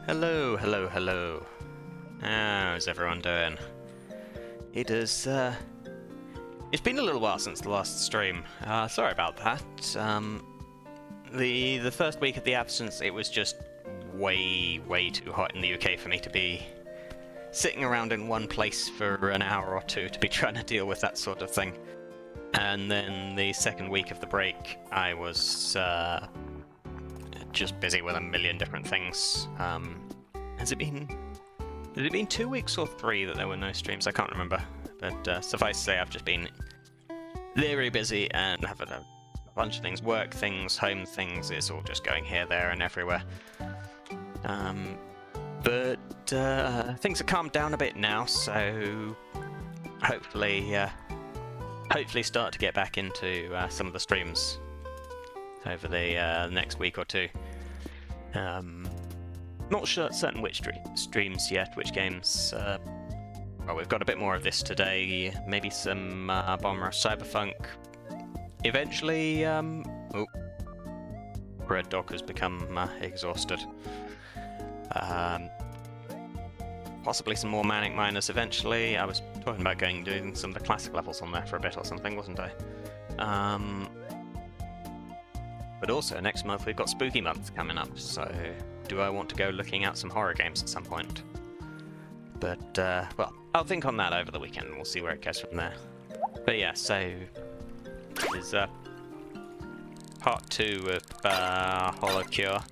Hello, hello, hello. How's everyone doing? It is, it's been a little while since the last stream. Sorry about that. The first week of the absence, it was just way too hot in the UK for me to be sitting around in one place for an hour or two to be trying to deal with that sort of thing. And then the second week of the break, I was just busy with a million different things. Has it been 2 weeks or 3 that there were no streams? I can't remember. But suffice to say, I've just been very busy and have a bunch of things, work things, home things. It's all just going here, there, and everywhere. But things have calmed down a bit now, so hopefully start to get back into some of the streams over the next week or two. Not sure certain which streams yet, which games. Well, we've got a bit more of this today. Maybe some Bomber Cyberpunk. Eventually, Red Dog has become exhausted. Possibly some more Manic Miners eventually. I was talking about doing some of the classic levels on there for a bit or something, wasn't I? But also, next month we've got Spooky Month coming up, so do I want to go looking at some horror games at some point? But, well, I'll think on that over the weekend and we'll see where it goes from there. But yeah, so this is part 2 of HoloCure.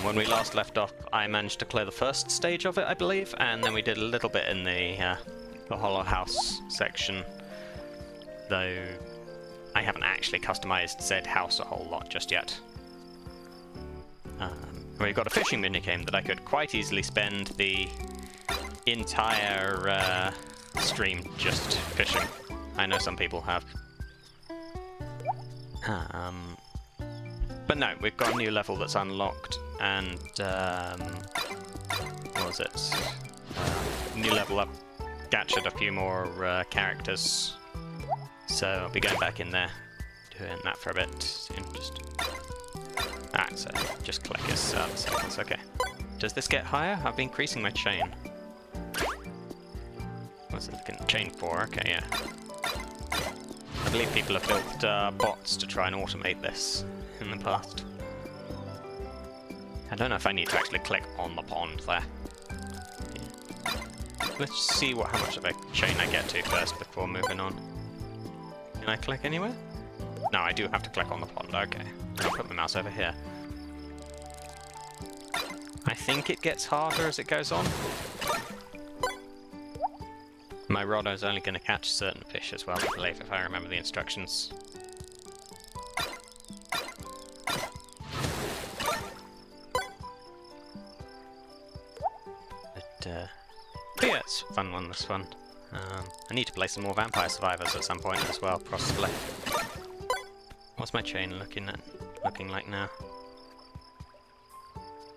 When we last left off, I managed to clear the first stage of it, I believe, and then we did a little bit in the Hollow House section, though I haven't actually customized said house a whole lot just yet. We've got a fishing minigame that I could quite easily spend the entire stream just fishing. I know some people have. But no, we've got a new level that's unlocked, and what was it? New level up, captured a few more characters. So I'll be going back in there, doing that for a bit soon. So just collect his seconds. Okay. Does this get higher? I've been increasing my chain. What's it? Chain 4. Okay, yeah. I believe people have built bots to try and automate this in the past. I don't know if I need to actually click on the pond there. Yeah. Let's see how much of a chain I get to first before moving on. Can I click anywhere? No, I do have to click on the pond. Okay. I'll put my mouse over here. I think it gets harder as it goes on. My rod is only going to catch certain fish as well, I believe, if I remember the instructions. But yeah, it's a fun one, this one. I need to play some more Vampire Survivors at some point as well, possibly. What's my chain looking like now?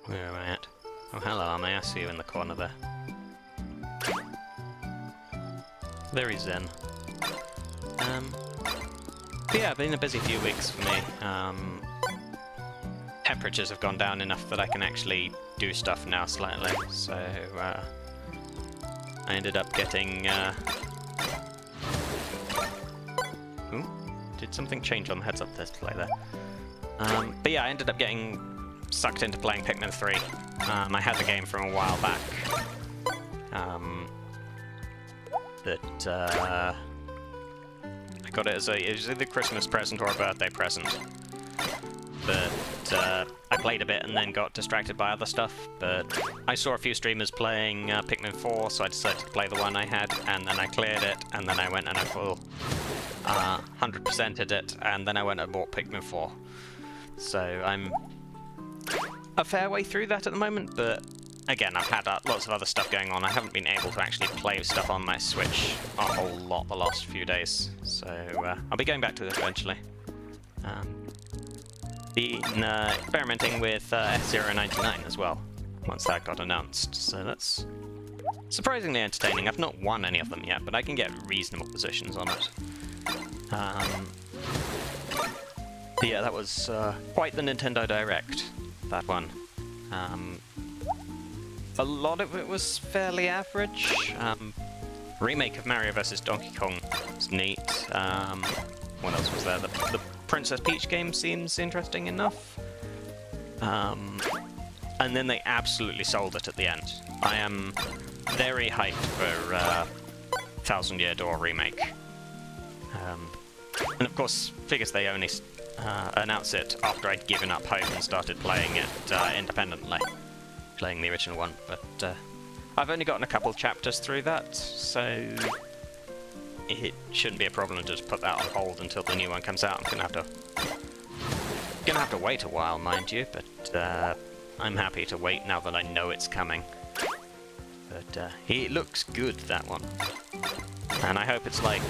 Where am I at? Oh, hello, Army. I see you in the corner there. Very zen. But yeah, been a busy few weeks for me. Temperatures have gone down enough that I can actually do stuff now slightly, so I ended up getting... Ooh, did something change on the heads-up display there? But yeah, I ended up getting sucked into playing Pikmin 3. I had the game from a while back. But I got it as it was either a Christmas present or a birthday present. But I played a bit and then got distracted by other stuff. But I saw a few streamers playing Pikmin 4, so I decided to play the one I had, and then I cleared it, and then I went and I full 100%ed it, and then I went and bought Pikmin 4. So I'm a fair way through that at the moment, but again, I've had lots of other stuff going on. I haven't been able to actually play stuff on my Switch a whole lot the last few days, so I'll be going back to it eventually. Been experimenting with F-099 as well, once that got announced, so that's surprisingly entertaining. I've not won any of them yet, but I can get reasonable positions on it. But yeah, that was quite the Nintendo Direct, that one. A lot of it was fairly average. Remake of Mario vs. Donkey Kong was neat. What else was there? The Princess Peach game seems interesting enough. And then they absolutely sold it at the end. I am very hyped for Thousand Year Door remake. And of course, figures they only announced it after I'd given up hope and started playing it independently. Playing the original one, but I've only gotten a couple chapters through that, so it shouldn't be a problem to just put that on hold until the new one comes out. I'm gonna have to wait a while, mind you, but I'm happy to wait now that I know it's coming. But it looks good, that one. And I hope it's like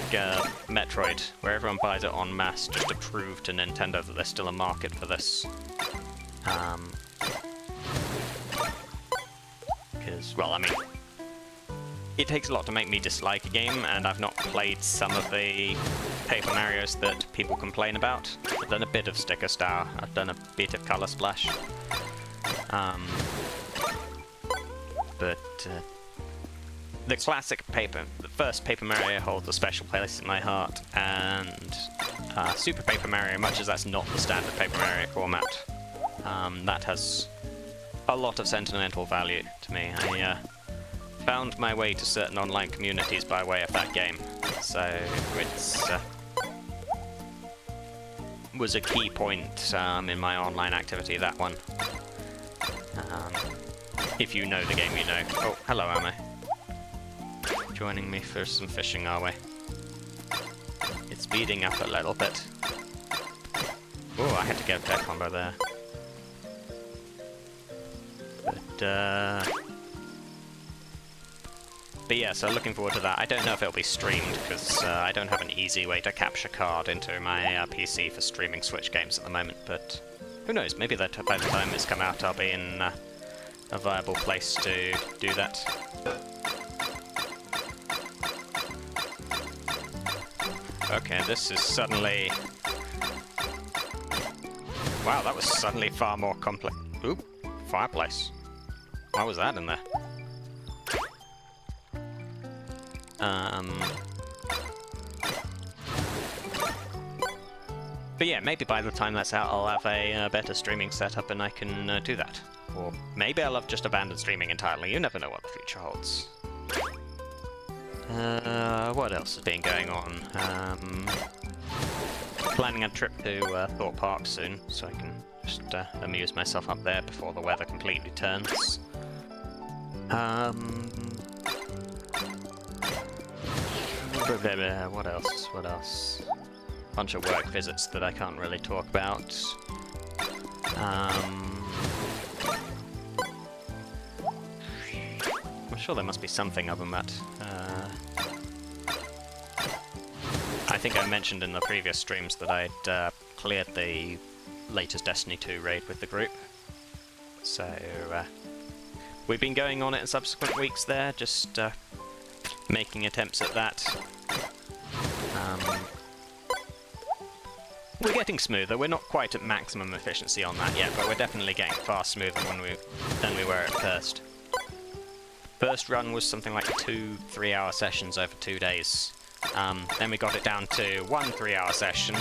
Metroid, where everyone buys it en masse just to prove to Nintendo that there's still a market for this. Because, well, I mean, it takes a lot to make me dislike a game, and I've not played some of the Paper Marios that people complain about. I've done a bit of Sticker Star, I've done a bit of Color Splash. But the classic the first Paper Mario holds a special place in my heart, and Super Paper Mario, much as that's not the standard Paper Mario format, that has a lot of sentimental value to me. I found my way to certain online communities by way of that game, so it's was a key point in my online activity, that one. If you know the game, you know. Oh, hello, Amo. Joining me for some fishing, are we? It's speeding up a little bit. Oh, I had to get that combo there. But yeah, so looking forward to that. I don't know if it'll be streamed, because I don't have an easy way to capture card into my PC for streaming Switch games at the moment, but who knows, maybe by the time it's come out I'll be in a viable place to do that. Okay, this is suddenly... Wow, that was suddenly far more complex. Oop, fireplace. Why was that in there? But yeah, maybe by the time that's out I'll have a better streaming setup and I can do that. Or maybe I'll have just abandoned streaming entirely. You never know what the future holds. What else has been going on? Planning a trip to Thorpe Park soon, so I can just amuse myself up there before the weather completely turns. What else? What else? Bunch of work visits that I can't really talk about. I'm sure there must be something other than that. I think I mentioned in the previous streams that I'd cleared the latest Destiny 2 raid with the group. So we've been going on it in subsequent weeks there, just making attempts at that. We're getting smoother. We're not quite at maximum efficiency on that yet, but we're definitely getting far smoother than we were at first. First run was something like 2 3-hour sessions over 2 days. Then we got it down to 1 3-hour session,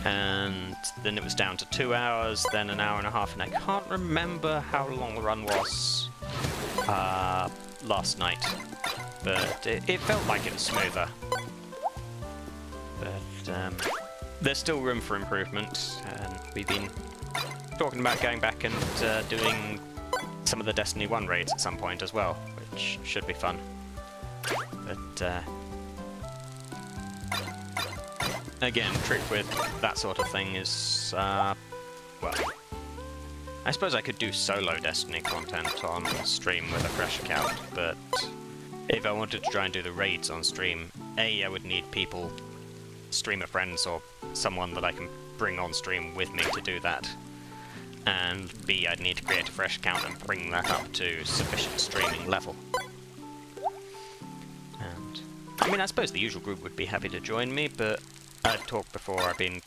and then it was down to 2 hours, then an hour and a half, and I can't remember how long the run was last night, but it felt like it was smoother. But there's still room for improvement, and we've been talking about going back and doing some of the Destiny 1 raids at some point as well, which should be fun. But again, trick with that sort of thing is, well, I suppose I could do solo Destiny content on stream with a fresh account, but if I wanted to try and do the raids on stream, A, I would need people, streamer friends or someone that I can bring on stream with me to do that, and B, I'd need to create a fresh account and bring that up to sufficient streaming level. And I mean, I suppose the usual group would be happy to join me, but I've talked before, I've been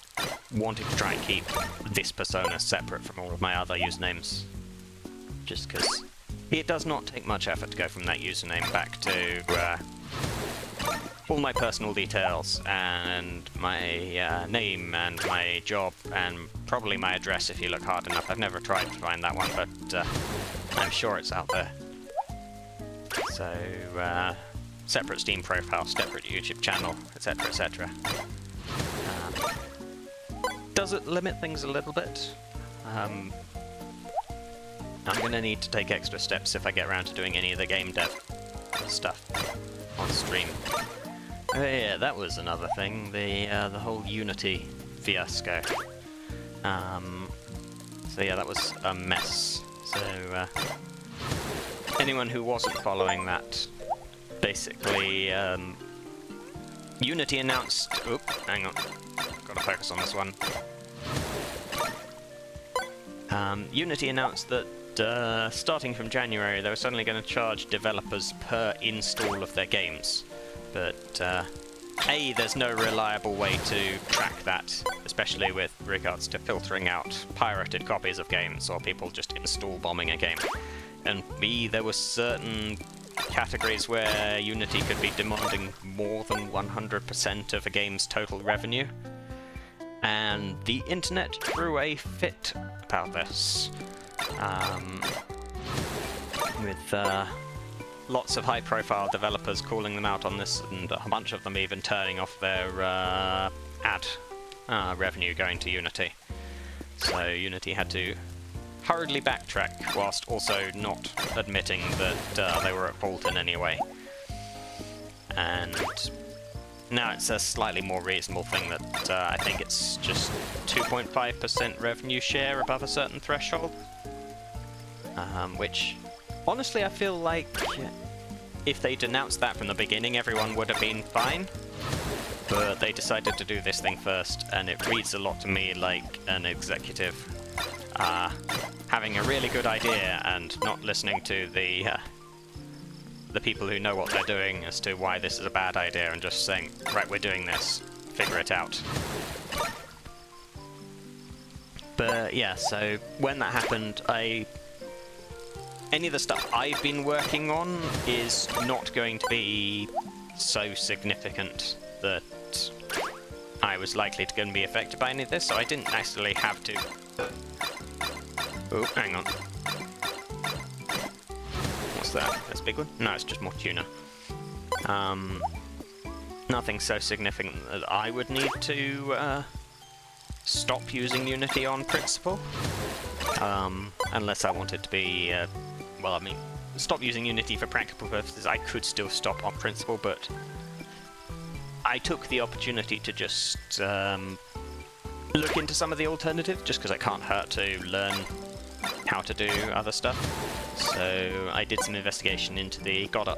wanting to try and keep this persona separate from all of my other usernames. just because it does not take much effort to go from that username back to all my personal details and my name and my job and probably my address if you look hard enough. I've never tried to find that one, but I'm sure it's out there. So, separate Steam profile, separate YouTube channel, etc, etc. Does it limit things a little bit? I'm going to need to take extra steps if I get around to doing any of the game dev stuff on stream. Oh yeah, that was another thing, the whole Unity fiasco. So yeah, that was a mess. So anyone who wasn't following that, basically, Unity announced... Oop, hang on, gotta focus on this one. Unity announced that starting from January they were suddenly going to charge developers per install of their games. But A, there's no reliable way to track that, especially with regards to filtering out pirated copies of games or people just install bombing a game. And B, there were certain categories where Unity could be demanding more than 100% of a game's total revenue. And the internet threw a fit about this, with lots of high-profile developers calling them out on this, and a bunch of them even turning off their ad revenue going to Unity. So Unity had to hurriedly backtrack, whilst also not admitting that they were at fault in any way. And now it's a slightly more reasonable thing that I think it's just 2.5% revenue share above a certain threshold. Which, honestly, I feel like if they'd announced that from the beginning, everyone would have been fine. But they decided to do this thing first, and it reads a lot to me like an executive having a really good idea and not listening to the people who know what they're doing as to why this is a bad idea, and just saying, right, we're doing this, figure it out. But yeah, so when that happened, any of the stuff I've been working on is not going to be so significant that I was likely to be affected by any of this, so I didn't necessarily have to... Oh, hang on. What's that? That's a big one? No, it's just more tuna. Nothing so significant that I would need to stop using Unity on principle. Unless I wanted to be... well, I mean, stop using Unity for practical purposes. I could still stop on principle, but I took the opportunity to just look into some of the alternatives, just because it can't hurt to learn how to do other stuff. So I did some investigation into the Godot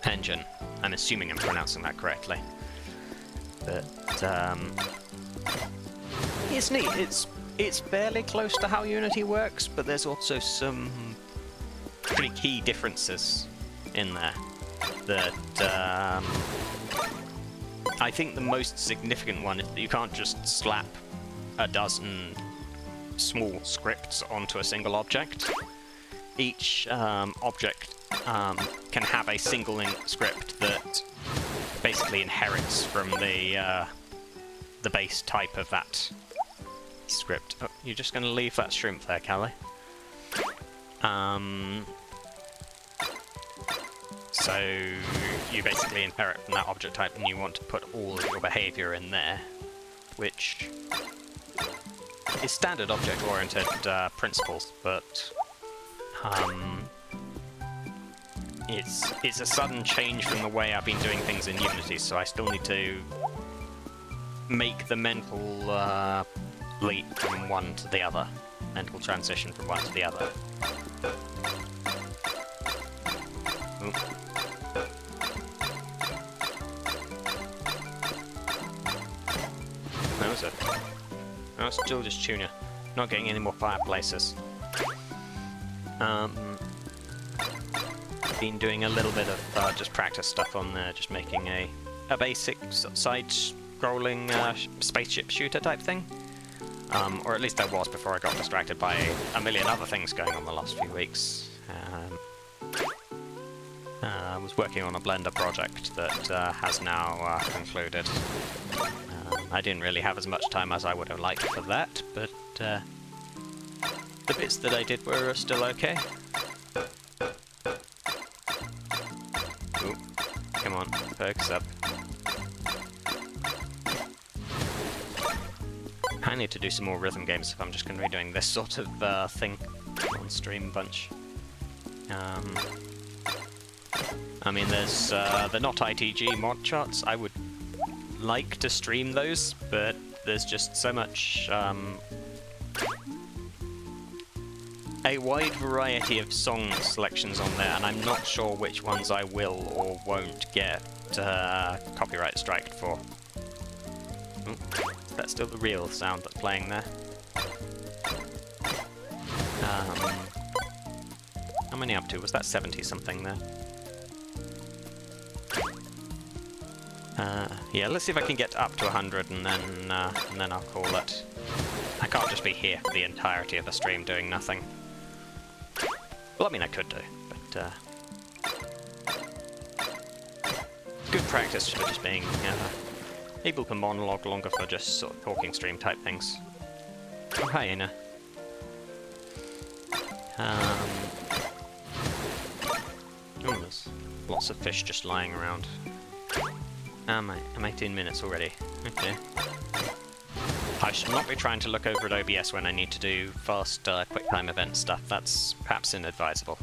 engine. I'm assuming I'm pronouncing that correctly. But it's neat. It's fairly close to how Unity works, but there's also some pretty key differences in there that I think the most significant one is that you can't just slap a dozen small scripts onto a single object. Each object can have a single script that basically inherits from the base type of that script. Oh, you're just going to leave that shrimp there, Callie. So you basically inherit from that object type, and you want to put all of your behavior in there, which is standard object-oriented principles, but it's a sudden change from the way I've been doing things in Unity, so I still need to make the mental leap from one to the other, mental transition from one to the other. Ooh. That was it. No, it's still just tuna. Not getting any more fireplaces. Been doing a little bit of just practice stuff on there, just making a basic side-scrolling spaceship shooter type thing. Or at least I was before I got distracted by a million other things going on the last few weeks. I was working on a Blender project that has now concluded. I didn't really have as much time as I would have liked for that, but the bits that I did were still okay. Ooh, come on, focus up. I need to do some more rhythm games if I'm just going to be doing this sort of thing on stream bunch. I mean, there's the not ITG mod charts. I would like to stream those, but there's just so much a wide variety of song selections on there, and I'm not sure which ones I will or won't get copyright striked for. That's still the real sound that's playing there. How many up to? Was that 70 something there? Yeah, let's see if I can get up to 100 and then I'll call it. I can't just be here for the entirety of the stream doing nothing. Well, I mean, I could do, but good practice for just being able to monologue longer for just sort of talking stream type things. Oh, hi, Anna. Oh, there's lots of fish just lying around. I'm 18 minutes already. Okay. I should not be trying to look over at OBS when I need to do fast, quick-time event stuff. That's perhaps inadvisable.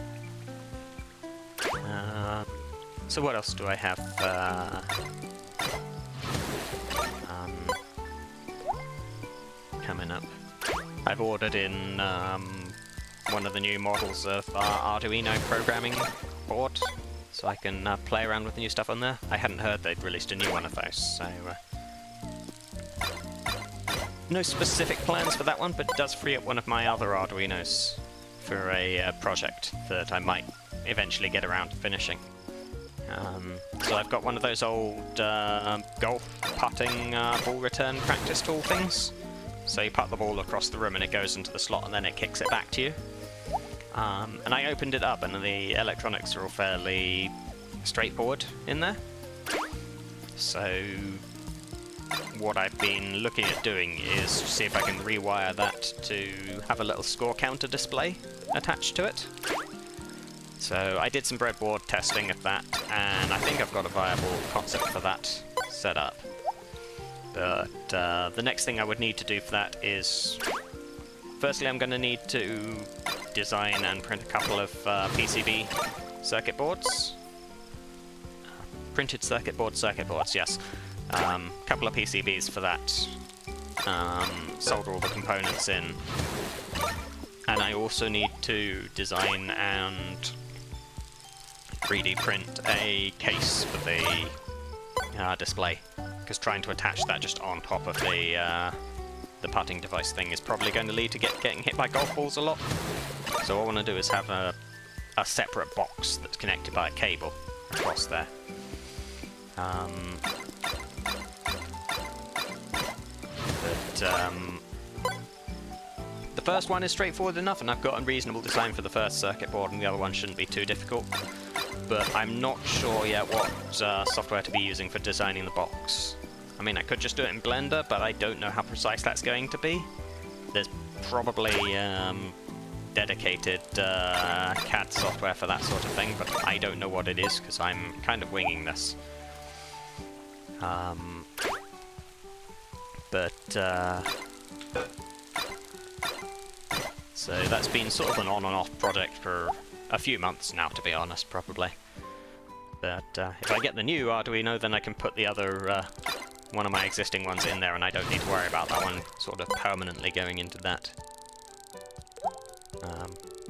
So what else do I have? Coming up. I've ordered in one of the new models of Arduino programming board, so I can play around with the new stuff on there. I hadn't heard they'd released a new one of those, so no specific plans for that one, but it does free up one of my other Arduinos for a project that I might eventually get around to finishing. So I've got one of those old golf putting ball return practice tool things. So you putt the ball across the room and it goes into the slot and then it kicks it back to you. And I opened it up and the electronics are all fairly straightforward in there. So what I've been looking at doing is see if I can rewire that to have a little score counter display attached to it. So I did some breadboard testing of that, and I think I've got a viable concept for that set up. But the next thing I would need to do for that is, firstly I'm going to need to design and print a couple of PCB circuit boards. Printed circuit boards, yes. Couple of PCBs for that. Solder all the components in. And I also need to design and 3D print a case for the display, because trying to attach that just on top of the putting device thing is probably going to lead to getting hit by golf balls a lot. So what I want to do is have a separate box that's connected by a cable across there. The first one is straightforward enough, and I've got a reasonable design for the first circuit board, and the other one shouldn't be too difficult. But I'm not sure yet what software to be using for designing the box. I mean, I could just do it in Blender, but I don't know how precise that's going to be. There's probably dedicated CAD software for that sort of thing, but I don't know what it is, because I'm kind of winging this. So that's been sort of an on and off project for a few months now, to be honest, probably. But if I get the new Arduino, then I can put the other one of my existing ones in there, and I don't need to worry about that one sort of permanently going into that.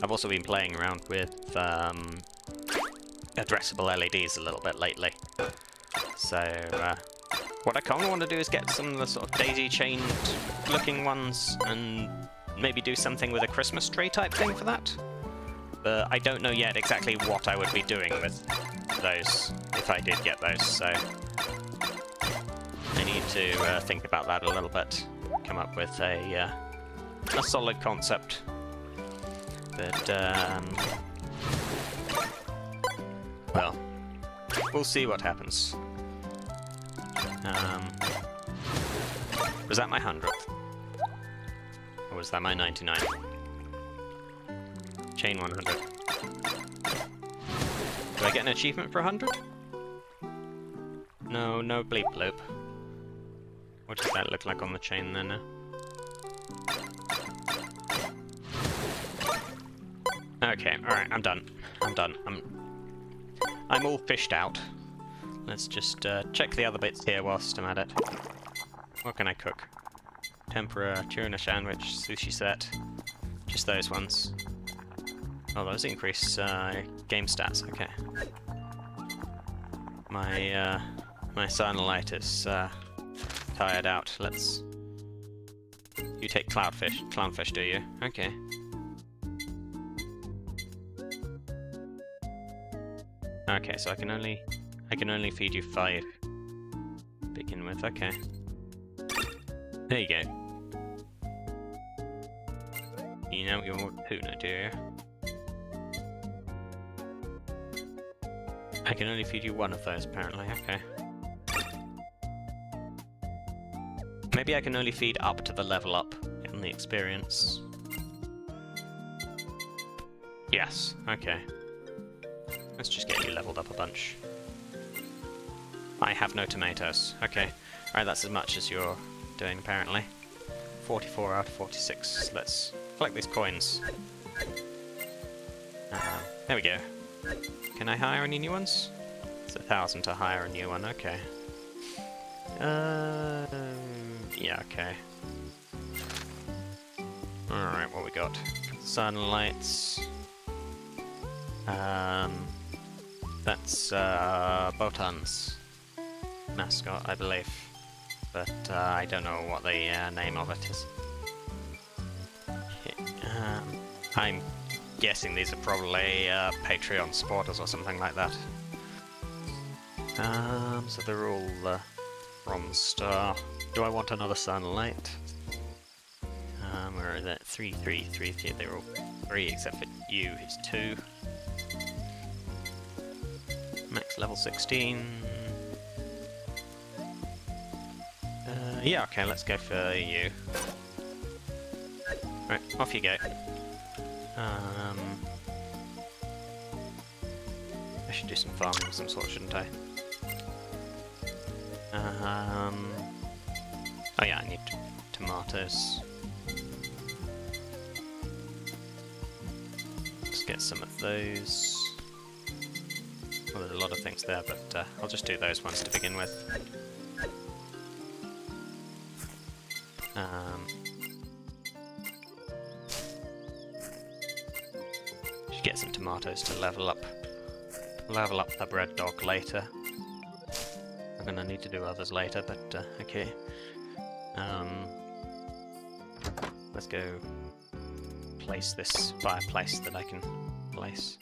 I've also been playing around with addressable LEDs a little bit lately. So what I kind of want to do is get some of the sort of daisy-chained looking ones and maybe do something with a Christmas tree type thing for that. But I don't know yet exactly what I would be doing with those, if I did get those, so I need to think about that a little bit, come up with a a solid concept. But, well, we'll see what happens. Was that my 100th? Or was that my 99? Chain 100. Do I get an achievement for 100? No, no bleep bloop. What does that look like on the chain then? Okay, alright, I'm done. I'm all fished out. Let's just check the other bits here whilst I'm at it. What can I cook? Tempura, tuna sandwich, sushi set. Just those ones. Oh, those increase game stats, okay. My sunlight is tired out. Let's... You take clownfish, do you? Okay. Okay, so I can only feed you 5 to begin with, okay. There you go. You know your tuna, do you? I can only feed you 1 of those, apparently, okay. Maybe I can only feed up to the level up in the experience. Yes, okay. Let's just get you leveled up a bunch. I have no tomatoes. Okay. Alright, that's as much as you're doing, apparently. 44 out of 46. Let's collect these coins. There we go. Can I hire any new ones? It's 1,000 to hire a new one, okay. Yeah, okay. Alright, what we got? Sunlights. That's Botan's mascot, I believe. But I don't know what the name of it is. I'm guessing these are probably Patreon supporters or something like that. So they're all bronze star. Do I want another sunlight? Where is it? 3, 3, 3, 3. They're all 3 except for you, who's 2. Max level 16. Yeah, okay, let's go for you. Right, off you go. I should do some farming of some sort, shouldn't I? Oh yeah, I need tomatoes. Let's get some of those. Well, there's a lot of things there, but I'll just do those ones to begin with. Should get some tomatoes to level up the bread dog later. I'm gonna need to do others later, but okay. Let's go place this fireplace that I can place.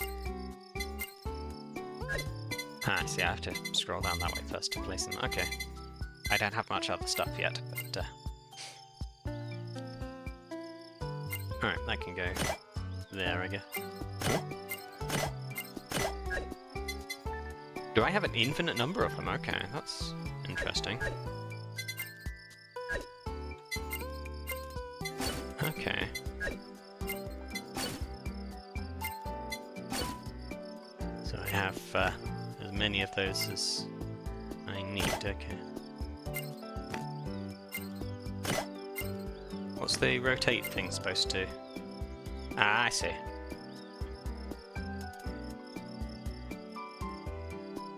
Ah, see, I have to scroll down that way first to place them. Okay. I don't have much other stuff yet, but... Alright, that can go there, I guess. Do I have an infinite number of them? Okay, that's interesting. Okay. So I have as many of those as I need, okay. What's the rotate thing supposed to... Ah, I see.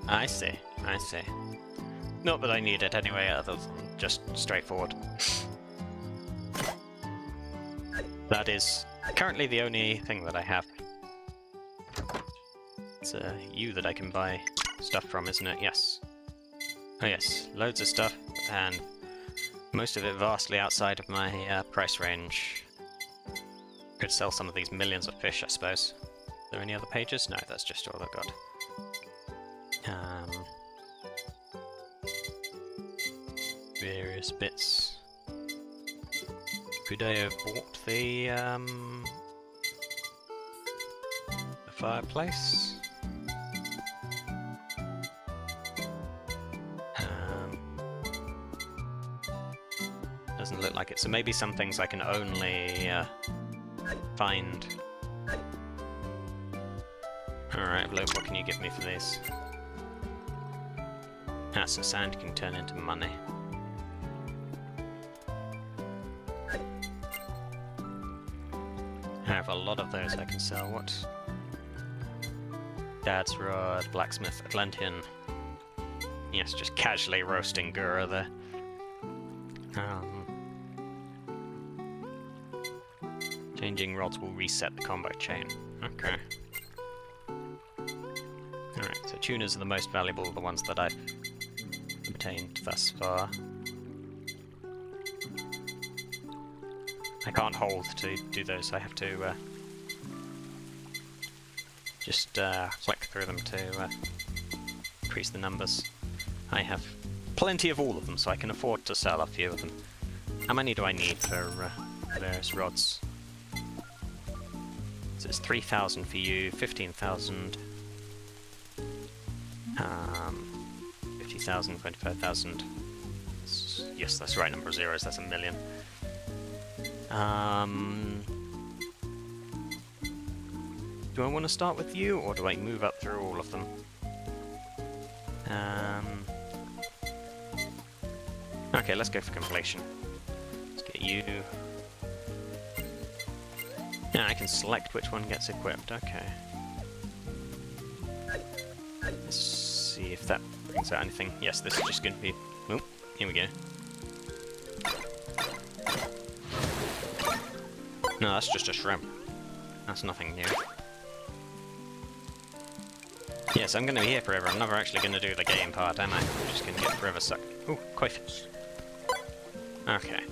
I see, I see. Not that I need it anyway, other than just straightforward. That is currently the only thing that I have. It's you that I can buy stuff from, isn't it? Yes. Oh yes, loads of stuff, and most of it vastly outside of my price range. Could sell some of these millions of fish, I suppose. Are there any other pages? No, that's just all I've got. Various bits. Could I have bought the fireplace? Doesn't look like it. So maybe some things I can only find. Alright, Blue, what can you give me for these? Ah, so sand can turn into money. I have a lot of those I can sell. What? Dad's Rod, Blacksmith, Atlantean. Yes, just casually roasting Gura there. Changing rods will reset the combo chain. Okay. Alright, so tuners are the most valuable, the ones that I've obtained thus far. I can't hold to do those, I have to just flick through them to increase the numbers. I have plenty of all of them, so I can afford to sell a few of them. How many do I need for various rods? So it's 3,000 for you, 15,000, 50,000, 25,000. Yes, that's the right number of zeros, that's 1,000,000. Do I want to start with you, or do I move up through all of them? Okay, let's go for completion. Let's get you. Yeah, I can select which one gets equipped, okay. Let's see if that brings out anything. Yes, this is just going to be... Oh, here we go. No, that's just a shrimp. That's nothing new. Yes, I'm going to be here forever. I'm never actually going to do the game part, am I? I'm just going to get forever sucked. Ooh, koi fish. Okay.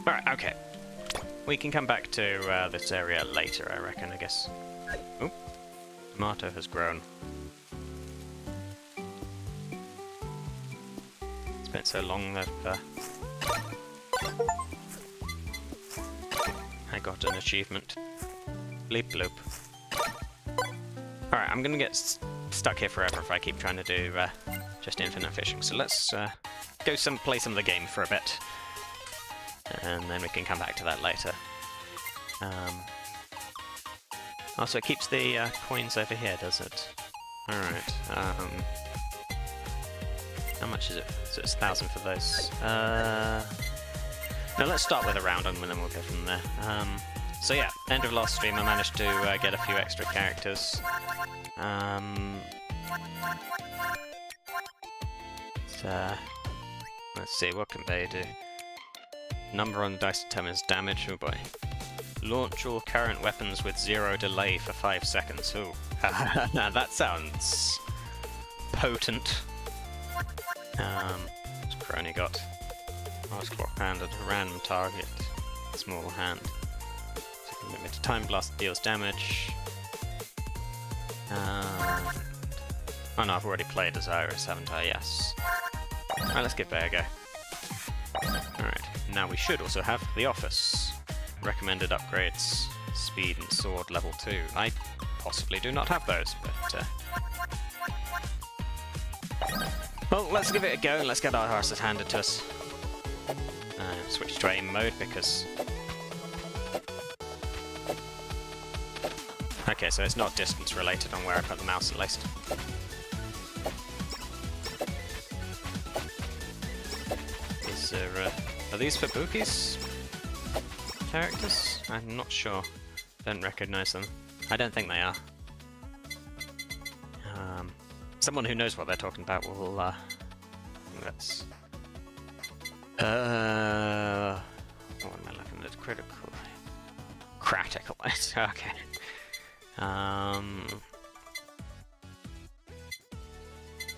Alright, okay. We can come back to this area later, I reckon, I guess. Ooh. Tomato has grown. It's been so long that I got an achievement. Bleep bloop. Alright, I'm gonna get stuck here forever if I keep trying to do just infinite fishing. So let's go play some of the game for a bit. And then we can come back to that later. Also, it keeps the coins over here, does it? Alright. How much is it? So it's 1,000 for those. No, let's start with a round and then we'll go from there. So yeah, end of last stream I managed to get a few extra characters. Let's see, what can they do? Number on the dice determines damage. Oh boy. Launch all current weapons with 0 delay for 5 seconds. Ooh. Now that sounds potent. What's Crony got? Last clock hand at a random target. Small hand. Limited time blast deals damage. Oh no, I've already played as Iris, haven't I? Yes. Alright, let's give that a go. Alright, now we should also have the office. Recommended upgrades, speed and sword level 2. I possibly do not have those, but... Well, let's give it a go and let's get our horses handed to us. Switch to aim mode because... Okay, so it's not distance related on where I put the mouse at least. Is there, are these Fubuki's characters? I'm not sure. Don't recognise them. I don't think they are. Someone who knows what they're talking about will, let's... what am I looking at? Critical... Critical, okay.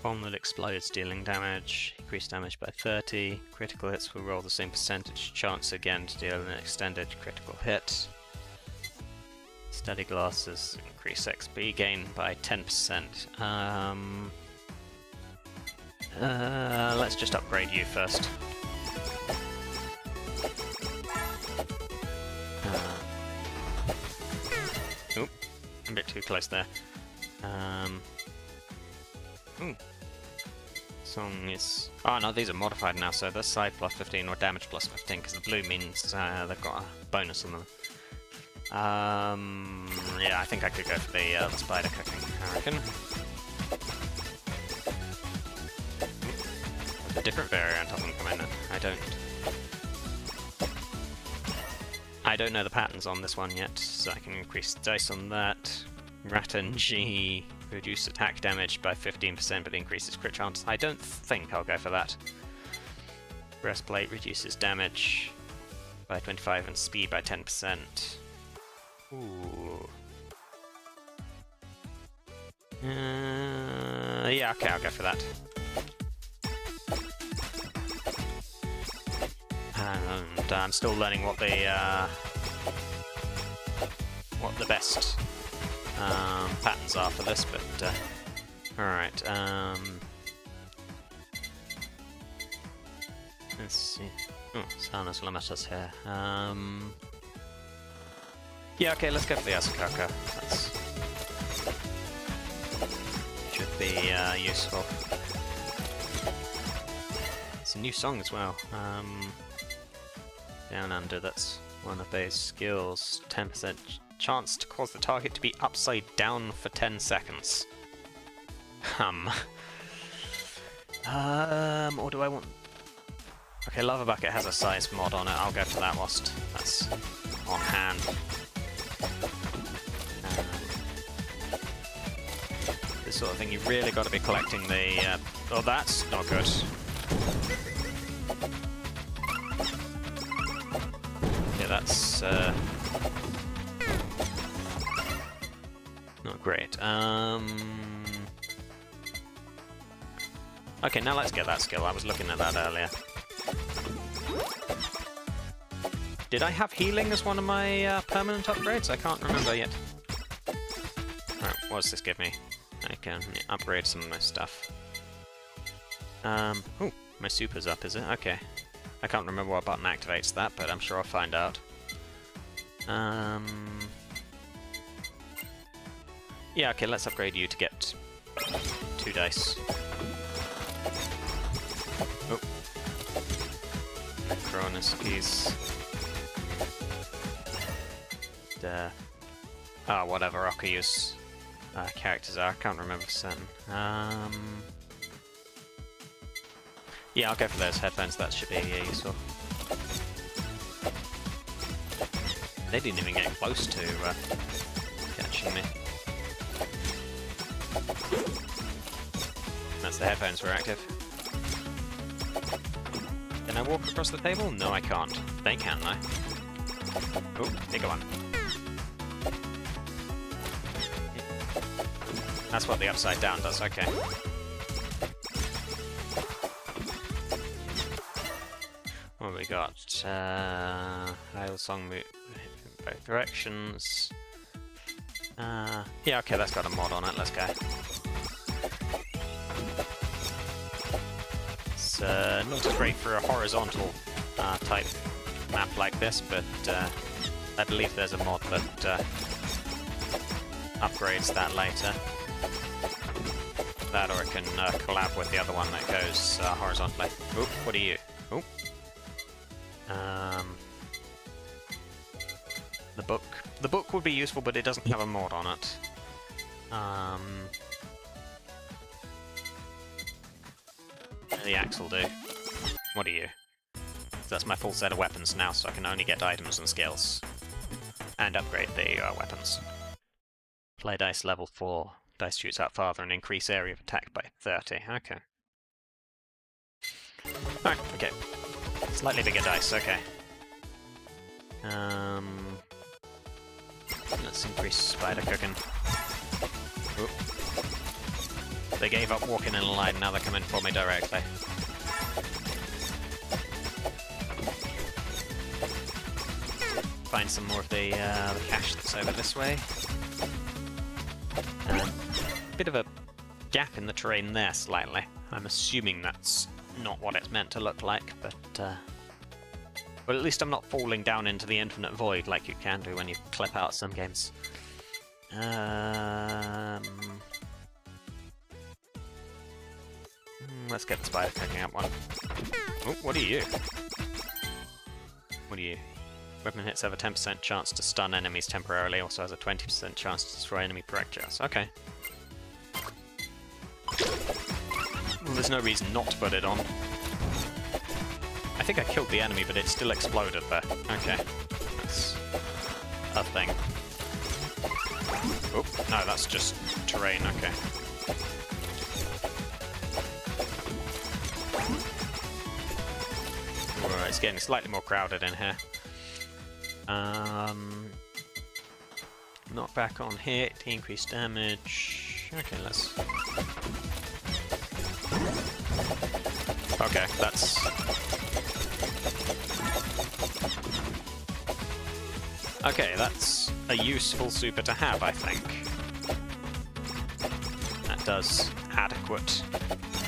Bomb that explodes, dealing damage, increased damage by 30. Critical hits will roll the same percentage chance again to deal an extended critical hit. Steady glasses increase XP gain by 10%. Let's just upgrade you first. too close there. Ooh. Song is... Oh no, these are modified now, so they're side plus 15 or damage plus 15, because the blue means they've got a bonus on them. Yeah, I think I could go for the spider cooking, I reckon. A different variant of them come in. I don't know the patterns on this one yet, so I can increase the dice on that. Rattan G, reduce attack damage by 15%, but increases crit chance. I don't think I'll go for that. Breastplate reduces damage by 25 and speed by 10%. Ooh. Yeah, okay, I'll go for that. And I'm still learning what the best patterns are for this, but alright. Let's see. Oh, Sanus Limitus here. Yeah, okay, let's go for the Asakaka. That's should be useful. It's a new song as well. Down Under, that's one of those skills. 10% chance to cause the target to be upside down for 10 seconds. Or do I want... Okay, Lava Bucket has a size mod on it, I'll go for that whilst that's on hand. This sort of thing, you've really got to be collecting the... oh, that's not good. Yeah, that's... not great. Okay, now let's get that skill. I was looking at that earlier. Did I have healing as one of my permanent upgrades? I can't remember yet. Alright, what does this give me? I can upgrade some of my stuff. Oh, my super's up, is it? Okay. I can't remember what button activates that, but I'm sure I'll find out. Yeah, okay, let's upgrade you to get 2 dice. Oh. Cronus keys. Whatever Rockyu's characters are, I can't remember for certain. Yeah, I'll go for those headphones, that should be useful. They didn't even get close to catching me. That's the headphones were active. Can I walk across the table? No, I can't. They can, though. Oh, bigger one. That's what the upside down does, okay. What have we got? Hail song move in both directions. Yeah, okay, that's got a mod on it, let's go. It's not as great for a horizontal type map like this, but I believe there's a mod that upgrades that later. That, or it can collab with the other one that goes horizontally. Oop, what are you? Oop. The book would be useful, but it doesn't have a mod on it. The axe will do. What are you? That's my full set of weapons now, so I can only get items and skills. And upgrade the weapons. Play dice level 4. Dice shoots out farther and increase area of attack by 30. Okay. Alright, okay. Slightly bigger dice, okay. Let's increase spider cooking. Oop. They gave up walking in a line, now they're coming for me directly. Find some more of the cash that's over this way. Bit of a gap in the terrain there, slightly. I'm assuming that's not what it's meant to look like, but... well, at least I'm not falling down into the infinite void like you can do when you clip out some games. Let's get the spider picking up one. Oh, what are you? What are you? Weapon hits have a 10% chance to stun enemies temporarily, also has a 20% chance to destroy enemy projectiles. Okay. Well, there's no reason not to put it on. I think I killed the enemy, but it still exploded there. Okay. That's a thing. Oh, no, that's just terrain, okay. Alright, it's getting slightly more crowded in here. Knockback on hit, increased damage. Okay, let's... Okay, that's... Okay, that's a useful super to have, I think. That does adequate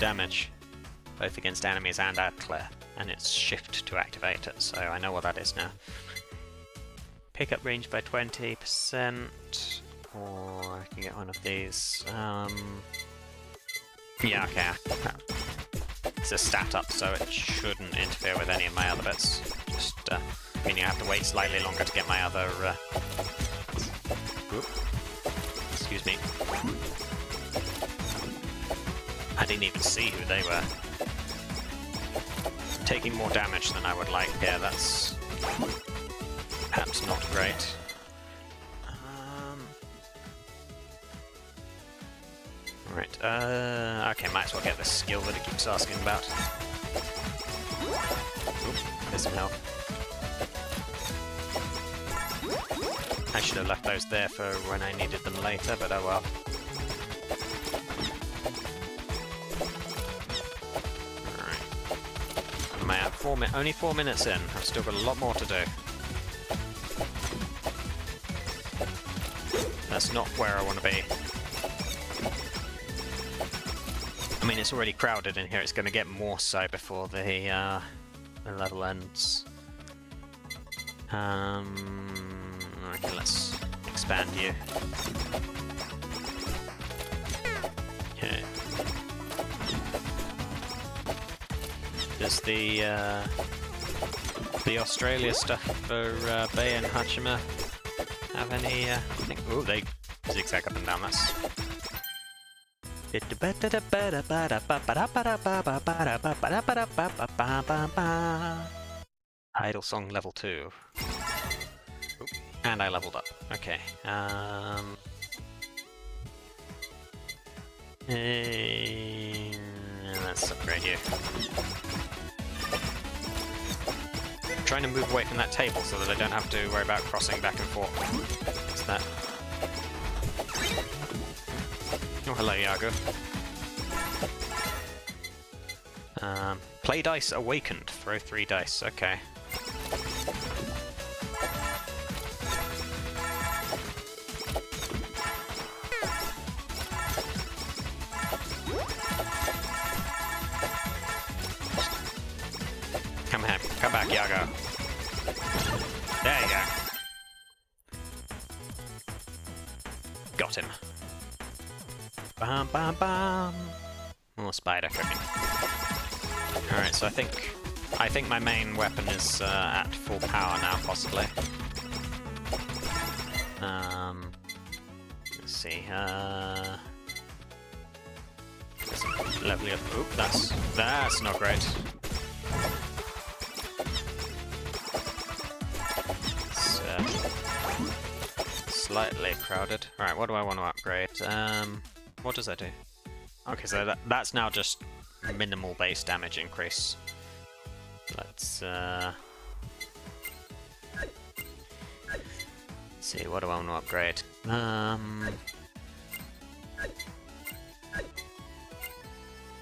damage, both against enemies and at clear. And it's shift to activate it, so I know what that is now. Pickup range by 20%, or I can get one of these. Yeah, okay. It's a stat up, so it shouldn't interfere with any of my other bits. Just meaning I have to wait slightly longer to get my other... Excuse me. I didn't even see who they were. Taking more damage than I would like here, that's perhaps not great. Right, okay, might as well get this skill that it keeps asking about. Oop, there's some health. I should have left those there for when I needed them later, but oh well. Am I at only 4 minutes in? I've still got a lot more to do. That's not where I want to be. I mean, it's already crowded in here. It's going to get more so before the level ends. Okay, let's expand you. Okay. Does the Australia stuff for Bay and Hachima have any? I think. Oh, they zigzag up and down. That's. Idle song level 2. Oop, and I leveled up. Okay. Let's upgrade you. I'm trying to move away from that table so that I don't have to worry about crossing back and forth. What's that? Oh, hello, Iago. Play dice awakened. Throw 3 dice. Okay. Come back, Iago. There you go. Got him. Bam, bam, bam. More spider cooking. Alright, so I think my main weapon is at full power now, possibly. Let's see. Level up. Oop, that's not great. Slightly crowded. Alright, what do I want to upgrade? What does that do? Okay, so that's now just minimal base damage increase. Let's see, what do I want to upgrade?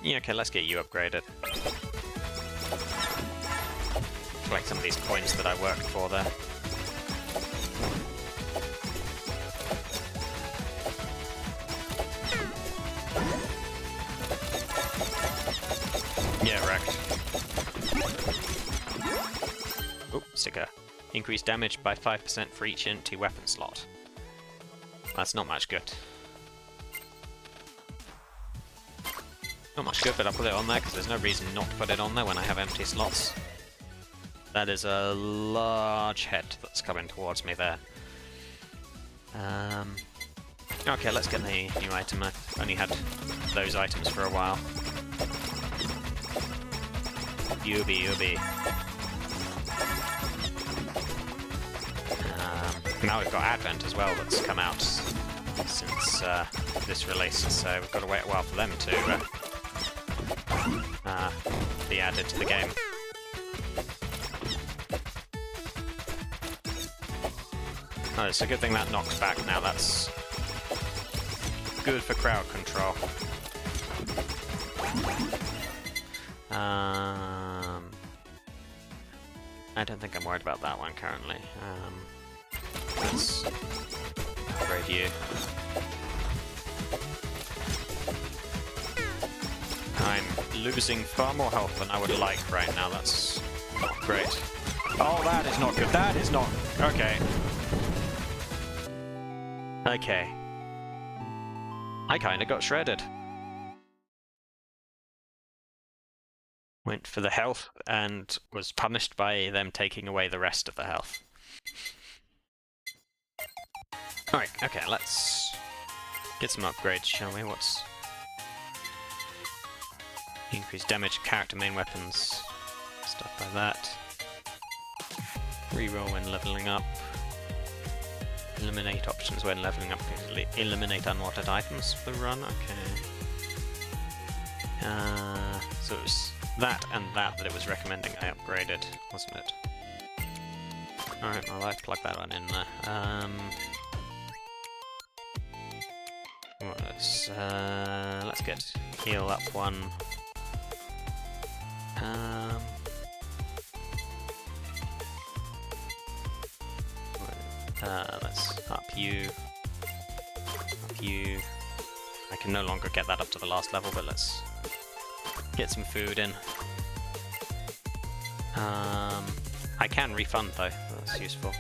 Yeah, okay, let's get you upgraded. Collect some of these coins that I worked for there. Yeah, wrecked. Oop, sticker. Increase damage by 5% for each empty weapon slot. That's not much good. Not much good, but I'll put it on there because there's no reason not to put it on there when I have empty slots. That is a large head that's coming towards me there. Okay, let's get the new item. I've only had those items for a while. Yubi. Now we've got Advent as well that's come out since this release, so we've got to wait a while for them to be added to the game. Oh, it's a good thing that knocks back now. That's good for crowd control. I don't think I'm worried about that one currently. Let's upgrade you. I'm losing far more health than I would like right now. That's not great. Oh, that is not good. That is not... Okay. Okay. I kinda got shredded. Went for the health and was punished by them taking away the rest of the health. Alright, okay, let's get some upgrades, shall we? What's... Increased damage, character main weapons, stuff like that. Reroll when leveling up. Eliminate options when leveling up. Eliminate unwanted items for the run, okay. So it was that and that it was recommending I upgraded, wasn't it? Alright, well, I'll plug that one in there. Let's get heal up one. Let's up you. Up you. I can no longer get that up to the last level, but let's get some food in. I can refund though, that's useful.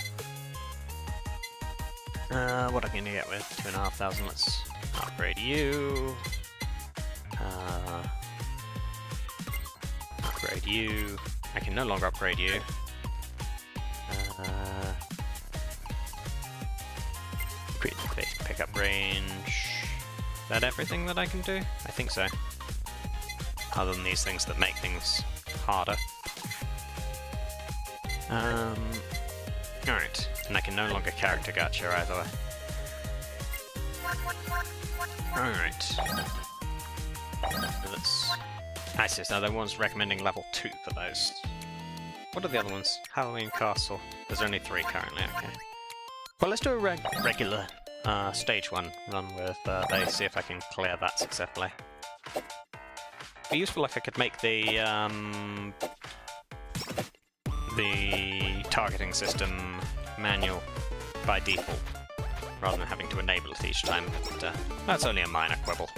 What am I gonna get with 2,500? Let's upgrade you. Upgrade you. I can no longer upgrade you. Pick up range. Is that everything that I can do? I think so. Other than these things that make things harder. Alright. And I can no longer character gacha either. Alright. Let's... I see, so the one's recommending level 2 for those. What are the other ones? Halloween Castle. There's only 3 currently, okay. Well, let's do a regular stage 1 run with they, see if I can clear that successfully. It'd be useful if I could make the targeting system manual by default, rather than having to enable it each time, but that's only a minor quibble.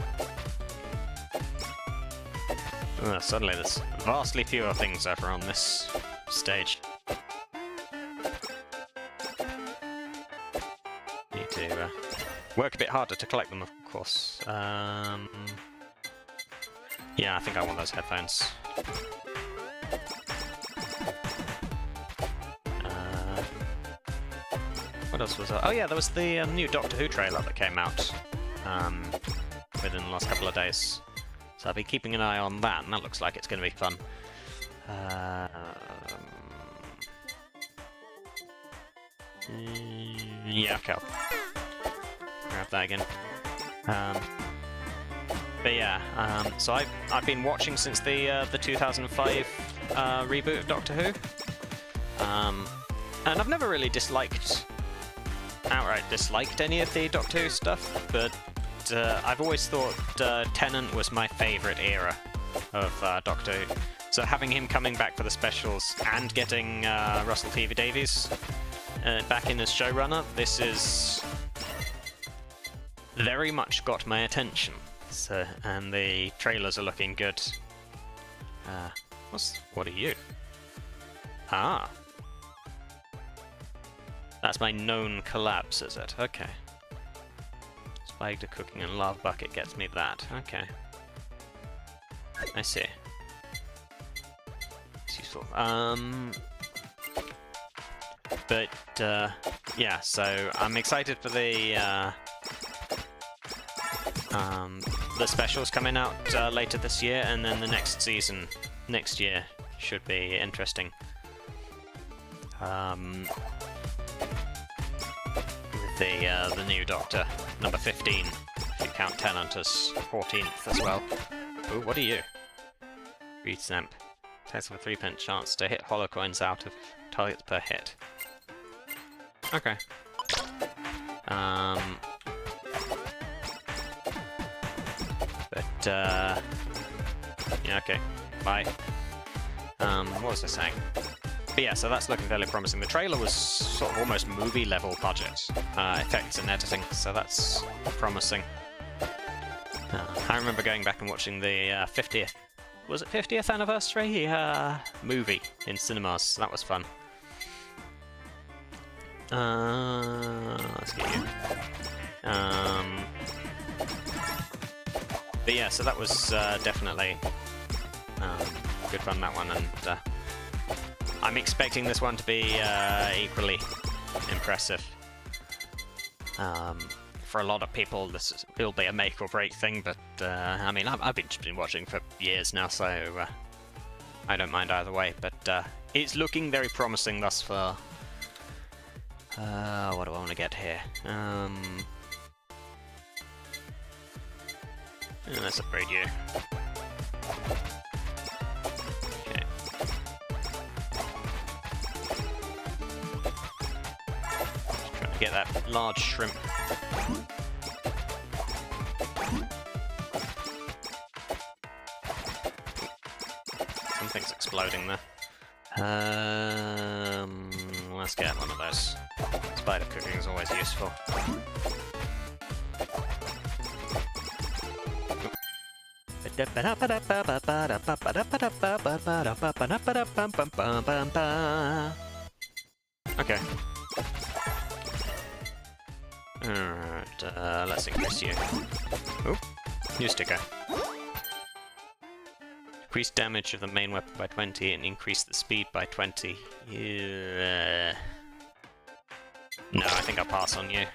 Suddenly there's vastly fewer things over on this stage. Need to work a bit harder to collect them, of course. Yeah, I think I want those headphones. What else was there? Oh yeah, there was the new Doctor Who trailer that came out within the last couple of days. So I'll be keeping an eye on that, and that looks like it's going to be fun. Yeah, okay, I'll grab that again. But yeah, so I've been watching since the 2005 reboot of Doctor Who, and I've never really outright disliked any of the Doctor Who stuff, but I've always thought Tennant was my favourite era of Doctor Who. So having him coming back for the specials and getting Russell T Davies back in as showrunner, this is very much got my attention. So, and the trailers are looking good. What are you? Ah. That's my known collabs, is it? Okay. Plague to cooking and lava bucket gets me that. Okay. I see. It's useful. But yeah, so I'm excited for the specials coming out later this year, and then the next season next year should be interesting. With the new Doctor, number 15, if you count Tennant as 14th as well. Ooh, what are you? Reed Snap. Takes a 3% chance to hit holocoins out of targets per hit. Okay. But yeah, okay. Bye. What was I saying? But yeah, so that's looking fairly promising. The trailer was sort of almost movie-level budget effects and editing, so that's promising. I remember going back and watching the 50th, was it 50th anniversary movie in cinemas. That was fun. Let's get you. But yeah, so that was definitely good fun, that one, and I'm expecting this one to be equally impressive. For a lot of people, it'll be a make or break thing, but I mean, I've been watching for years now, so I don't mind either way. But it's looking very promising thus far. What do I want to get here? Let's upgrade you. Okay. Just trying to get that large shrimp. Something's exploding there. Let's get one of those. Spider cooking is always useful. Okay. Alright, let's increase you. Oh, new sticker. Increase damage of the main weapon by 20 and increase the speed by 20. No, I think I'll pass on you.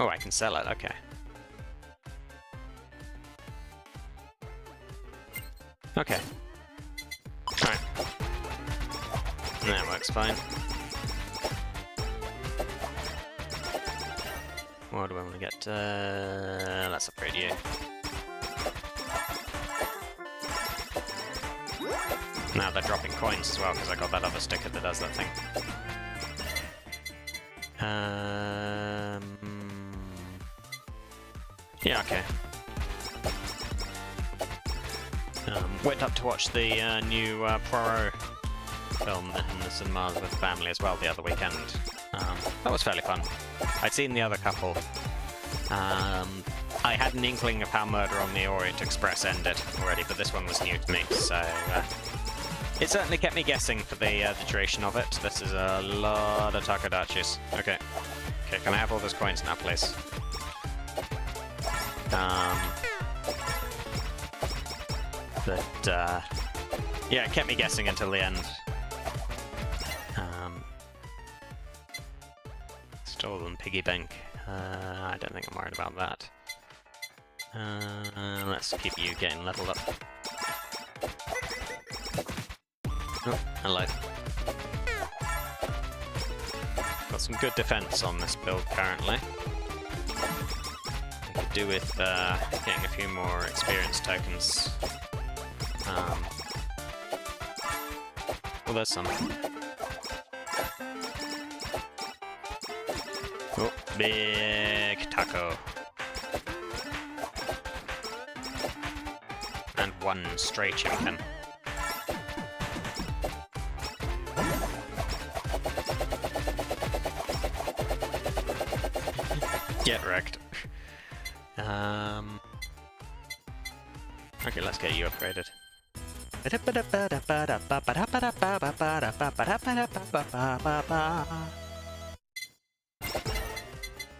Oh, I can sell it, okay. Okay. Alright. That works fine. What do I want to get? Let's upgrade you. Now they're dropping coins as well, because I got that other sticker that does that thing. Yeah, okay. Went up to watch the new Poirot film in the cinemas with the family as well the other weekend. That was fairly fun. I'd seen the other couple. I had an inkling of how Murder on the Orient Express ended already, but this one was new to me, so it certainly kept me guessing for the duration of it. This is a lot of takodachis. Okay. Okay, can I have all those coins now, please? But yeah, it kept me guessing until the end. Stolen piggy bank. I don't think I'm worried about that. Let's keep you getting leveled up. Oh, hello. Got some good defense on this build currently. I could do with getting a few more experience tokens. Well, there's some. Oh, big taco. And one stray chicken. Get wrecked. Okay, let's get you upgraded.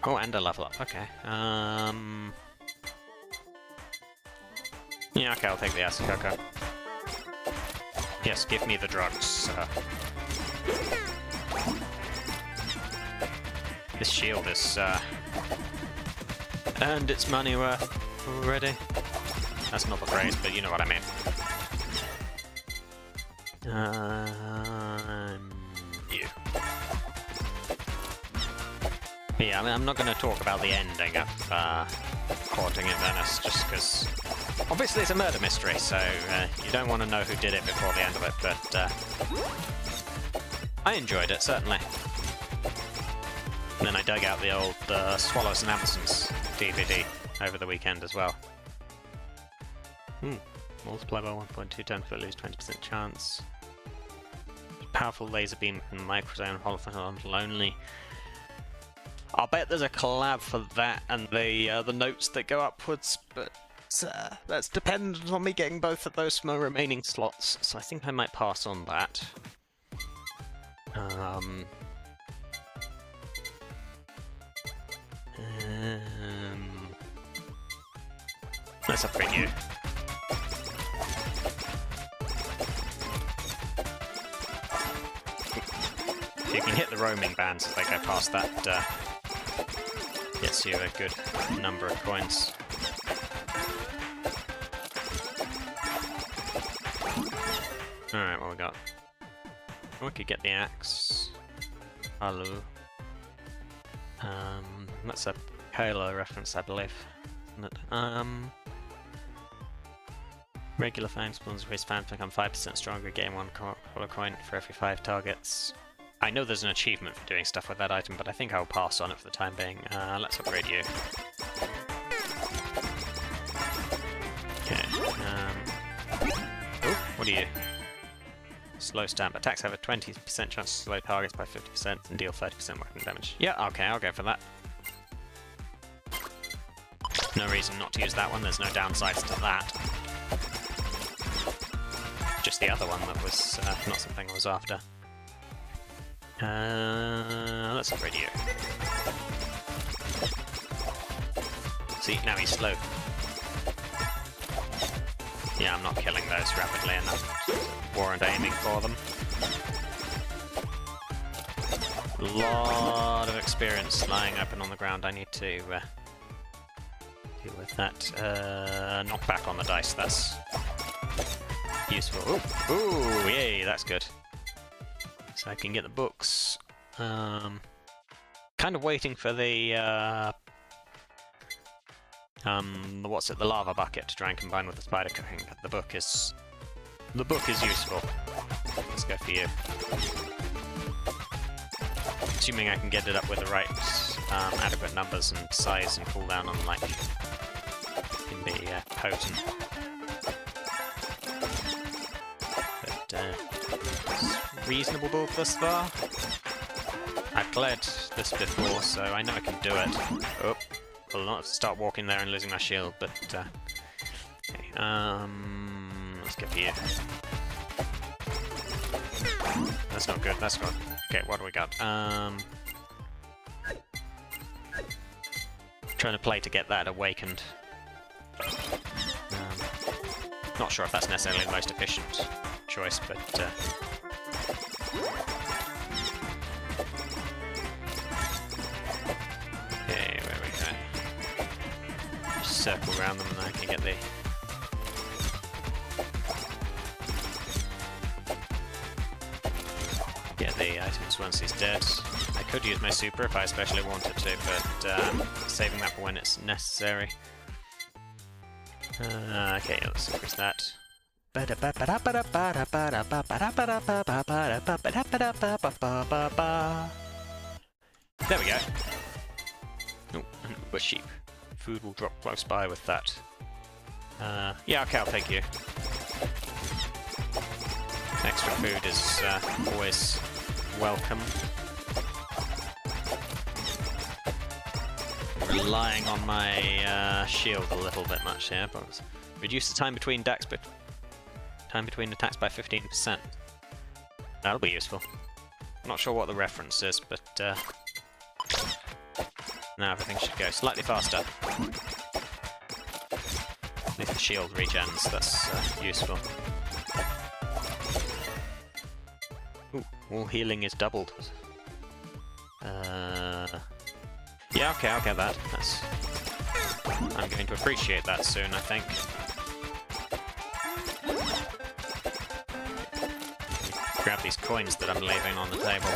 Oh, and a level up. Okay. Yeah, okay, I'll take the acid cocoa. Yes, give me the drugs. This shield is earned its money worth already. That's not the phrase, but you know what I mean. You. Yeah, I mean, I'm not going to talk about the ending of Haunting in Venice, just because obviously it's a murder mystery, so you don't want to know who did it before the end of it, but I enjoyed it, certainly. And then I dug out the old Swallows and Amazons DVD over the weekend as well. Multiply by 1.2 times for at least 20% chance. Powerful laser beam and microzone horizontal only. I'll bet there's a collab for that and the notes that go upwards, but that's dependent on me getting both of those from my remaining slots, so I think I might pass on that. Let's upgrade you. If you can hit the roaming bands as they go past that, gets you a good number of coins. Alright, what we got? We could get the axe. Hello. That's a Halo reference, I believe, isn't it? Regular fang spawns increase fang become 5% stronger, gain 1 HoloCoin for every 5 targets. I know there's an achievement for doing stuff with that item, but I think I'll pass on it for the time being. Let's upgrade you. Okay. Oh, what are you? Slow stamp. Attacks have a 20% chance to slow targets by 50% and deal 30% weapon damage. Yeah, okay, I'll go for that. No reason not to use that one, there's no downsides to that. Just the other one that was not something I was after. Let's upgrade you. See, now he's slow. Yeah, I'm not killing those rapidly enough. Warrant aiming for them. A lot of experience lying open on the ground. I need to deal with that. Knock back on the dice, that's useful. Ooh, ooh, yay, that's good. So I can get the books. Kind of waiting for the what's it, the lava bucket to try and combine with the spider cooking, but the book is useful. Let's go for you. Assuming I can get it up with the right adequate numbers and size and cooldown on, like, can be potent. But it's reasonable build thus far. I've cleared this before, so I know I can do it. Oh, I'll not start walking there and losing my shield, but okay, let's go for you. That's not good, that's not... Okay, what do we got? Trying to play to get that awakened. Not sure if that's necessarily the most efficient choice, but... Okay, where we go? Just circle around them and I can get the... Get the items once he's dead. I could use my super if I especially wanted to, but saving that for when it's necessary. Okay, let's increase that. There we go. Oh, an uber sheep. Food will drop close by with that. Yeah, okay, I'll take you. Extra food is always welcome. Relying on my shield a little bit much here, but reduce the time between decks, but Time between attacks by 15%. That'll be useful. Not sure what the reference is, but now everything should go slightly faster. If the shield regens, that's useful. Ooh, all healing is doubled. Yeah, okay, I'll get that. I'm going to appreciate that soon, I think. Grab these coins that I'm leaving on the table.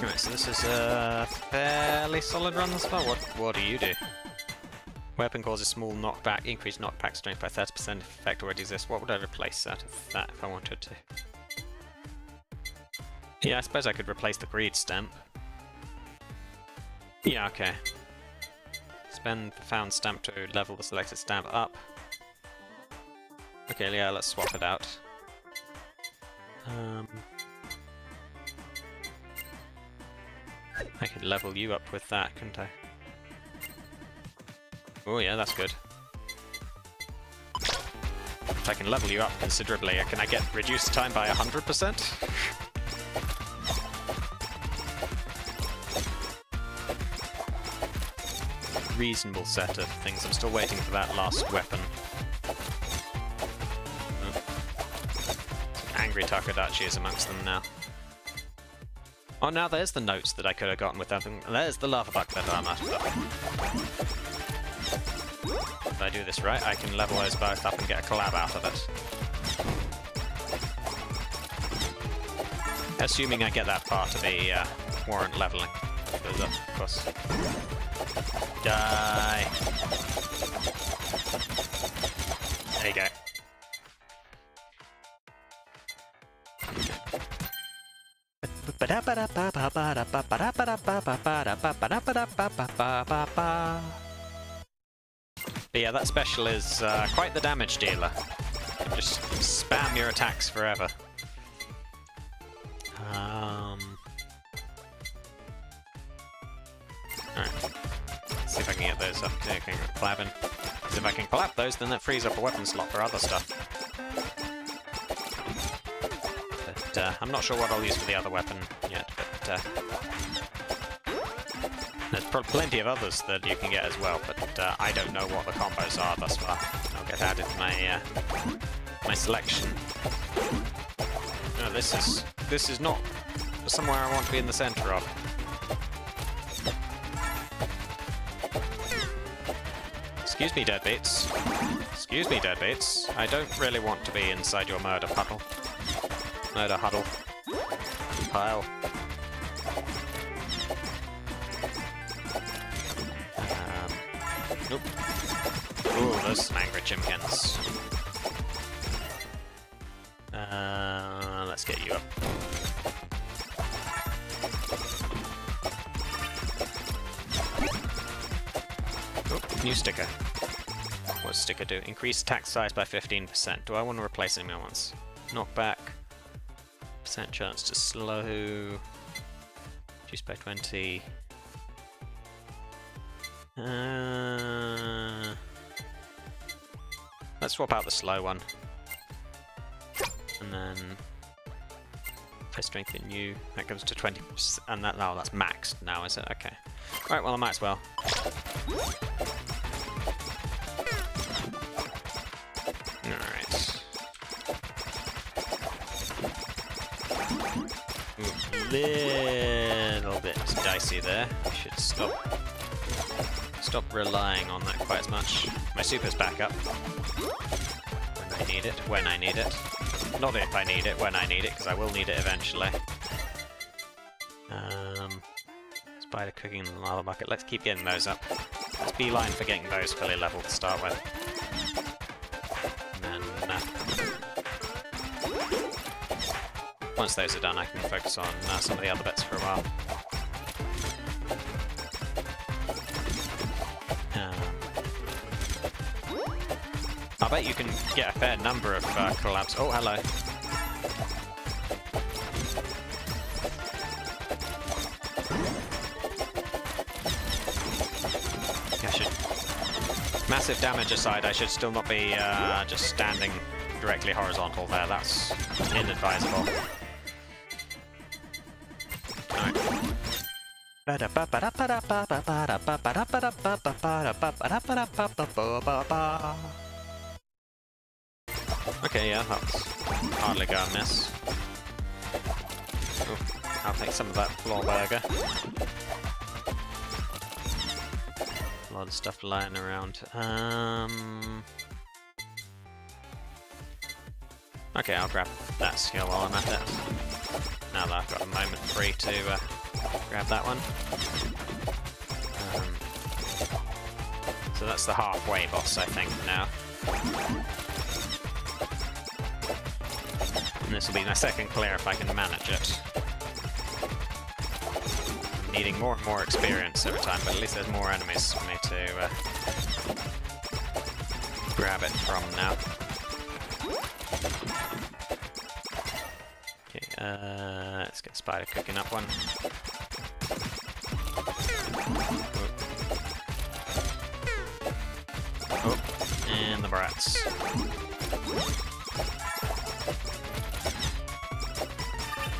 Right, so this is a fairly solid run thus far. What do you do? Weapon causes small knockback, increased knockback strength by 30% if effect already exists. What would I replace out of that if I wanted to? Yeah, I suppose I could replace the greed stamp. Yeah, okay. Spend the found stamp to level the selected stamp up. Okay, yeah, let's swap it out. I could level you up with that, couldn't I? Oh yeah, that's good. If I can level you up considerably, can I get reduced time by 100%? Reasonable set of things. I'm still waiting for that last weapon. Angry Takadachi is amongst them now. Oh, now there's the notes that I could have gotten with that. There's the lava buck that I'm after. If I do this right, I can level those both up and get a collab out of it. Assuming I get that far to be warrant leveling. Of course. Die! There you go. But yeah, that special is quite the damage dealer. Just spam your attacks forever. Alright. See if I can get those up. Okay, okay, collabing. Because if I can collab those, then that frees up a weapon slot for other stuff. But I'm not sure what I'll use for the other weapon yet, but there's plenty of others that you can get as well, but I don't know what the combos are thus far. I'll get added to my my selection. No, this is not somewhere I want to be in the center of. Excuse me, deadbeats. Excuse me, deadbeats. I don't really want to be inside your murder puddle. Murder huddle. Pile. Nope. Ooh, those are some angry chimkins. Let's get you up. Oh, new sticker. What does sticker do? Increase attack size by 15%. Do I want to replace any ones? Knockback. Percent chance to slow. Reduce by 20. Let's swap out the slow one. And then if I strengthen you, that goes to 20%, and that, oh, that's maxed now, is it? Okay. Alright, well I might as well. Alright. Little bit dicey there. I should stop relying on that quite as much. My super's back up. When I need it. When I need it. Not if I need it, when I need it, because I will need it eventually. Spider cooking in the lava bucket. Let's keep getting those up. Let's beeline for getting those fully leveled to start with. And then once those are done, I can focus on some of the other bits for a while. I bet you can get a fair number of collabs. Oh, hello. I should Massive damage aside, I should still not be just standing directly horizontal there. That's inadvisable. Alright. Okay, yeah, that's hardly gonna miss. Ooh, I'll take some of that floor burger. A lot of stuff lying around. Okay, I'll grab that skill while I'm at it. Now that I've got a moment free to grab that one. So that's the halfway boss, I think, now. And this will be my second clear if I can manage it. I'm needing more and more experience every time, but at least there's more enemies for me to grab it from now. Okay, let's get Spider cooking up one. Oh, and the brats.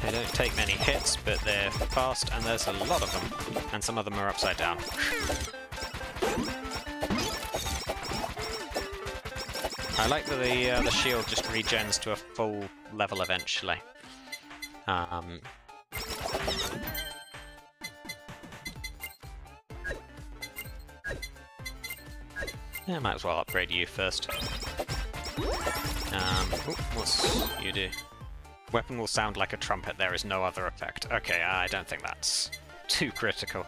They don't take many hits, but they're fast, and there's a lot of them. And some of them are upside down. I like that the shield just regens to a full level eventually. Yeah, might as well upgrade you first. What's you do? Weapon will sound like a trumpet, there is no other effect. Okay, I don't think that's too critical.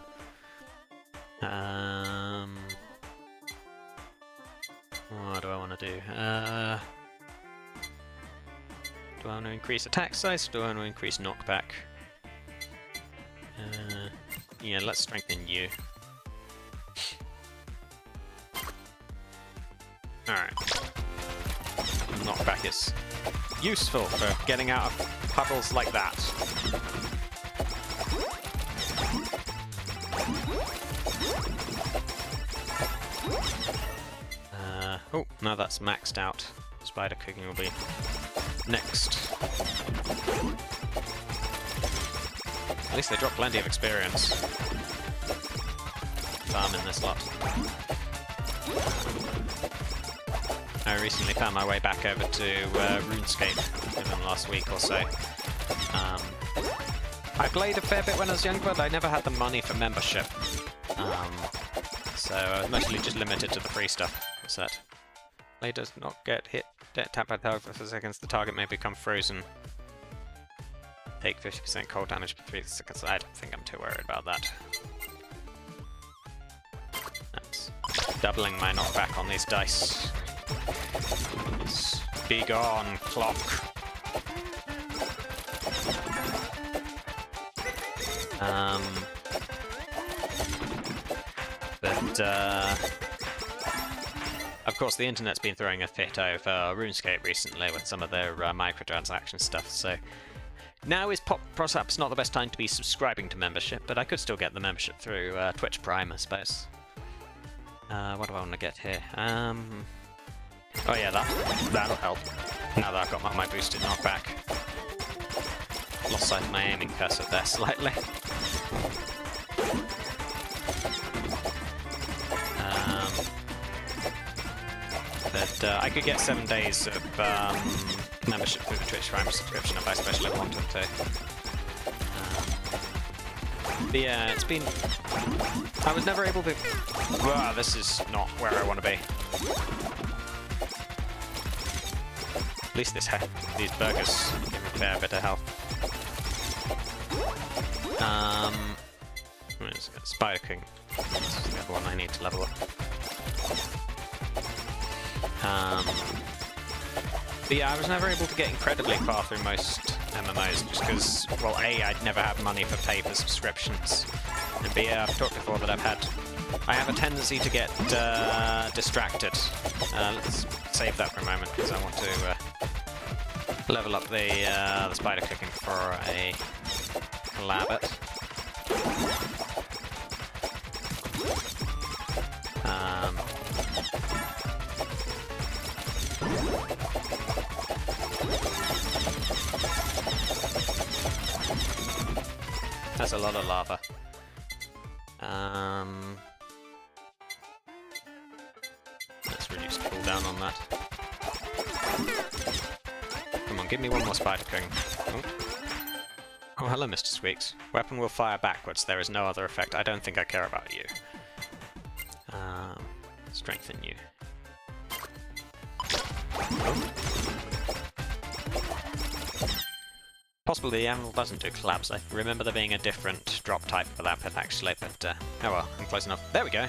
What do I want to do? Do I want to increase attack size, or do I want to increase knockback? Yeah, let's strengthen you. Alright. Knockback is useful for getting out of puddles like that. Oh, now that's maxed out. Spider cooking will be next. At least they drop plenty of experience. Farm in this lot. I recently found my way back over to RuneScape within the last week or so. I played a fair bit when I was younger, but I never had the money for membership. So I was mostly just limited to the free stuff. What's that? Play does not get hit. Tap by target for seconds, the target may become frozen. Take 50% cold damage for 3 seconds. I don't think I'm too worried about that. That's doubling my knockback on these dice. Be gone, clock. Of course, the internet's been throwing a fit over RuneScape recently with some of their microtransaction stuff, so now is perhaps not the best time to be subscribing to membership, but I could still get the membership through Twitch Prime, I suppose. What do I want to get here? Oh yeah, that'll help. Now that I've got my boosted knockback. Lost sight of my aiming cursor there slightly. But I could get 7 days of membership through the Twitch Prime subscription if I especially wanted to. But yeah, it's been... I was never able to... Wow, this is not where I want to be. At least these burgers give me a fair bit of health. Spider King. That's the other one I need to level up. But yeah, I was never able to get incredibly far through most MMOs just because, well, A, I'd never had money for paper subscriptions, and B, I've talked before that I have a tendency to get distracted. Let's save that for a moment because I want to level up the spider cooking for a collabit. That's a lot of lava. Let's reduce cooldown on that. Come on, give me one more spider king. Oh, hello, Mr. Squeaks. Weapon will fire backwards. There is no other effect. I don't think I care about you. Strengthen you. Oh. Possibly the emerald doesn't do collapse. I remember there being a different drop type for that pit actually, but oh well, I'm close enough. There we go!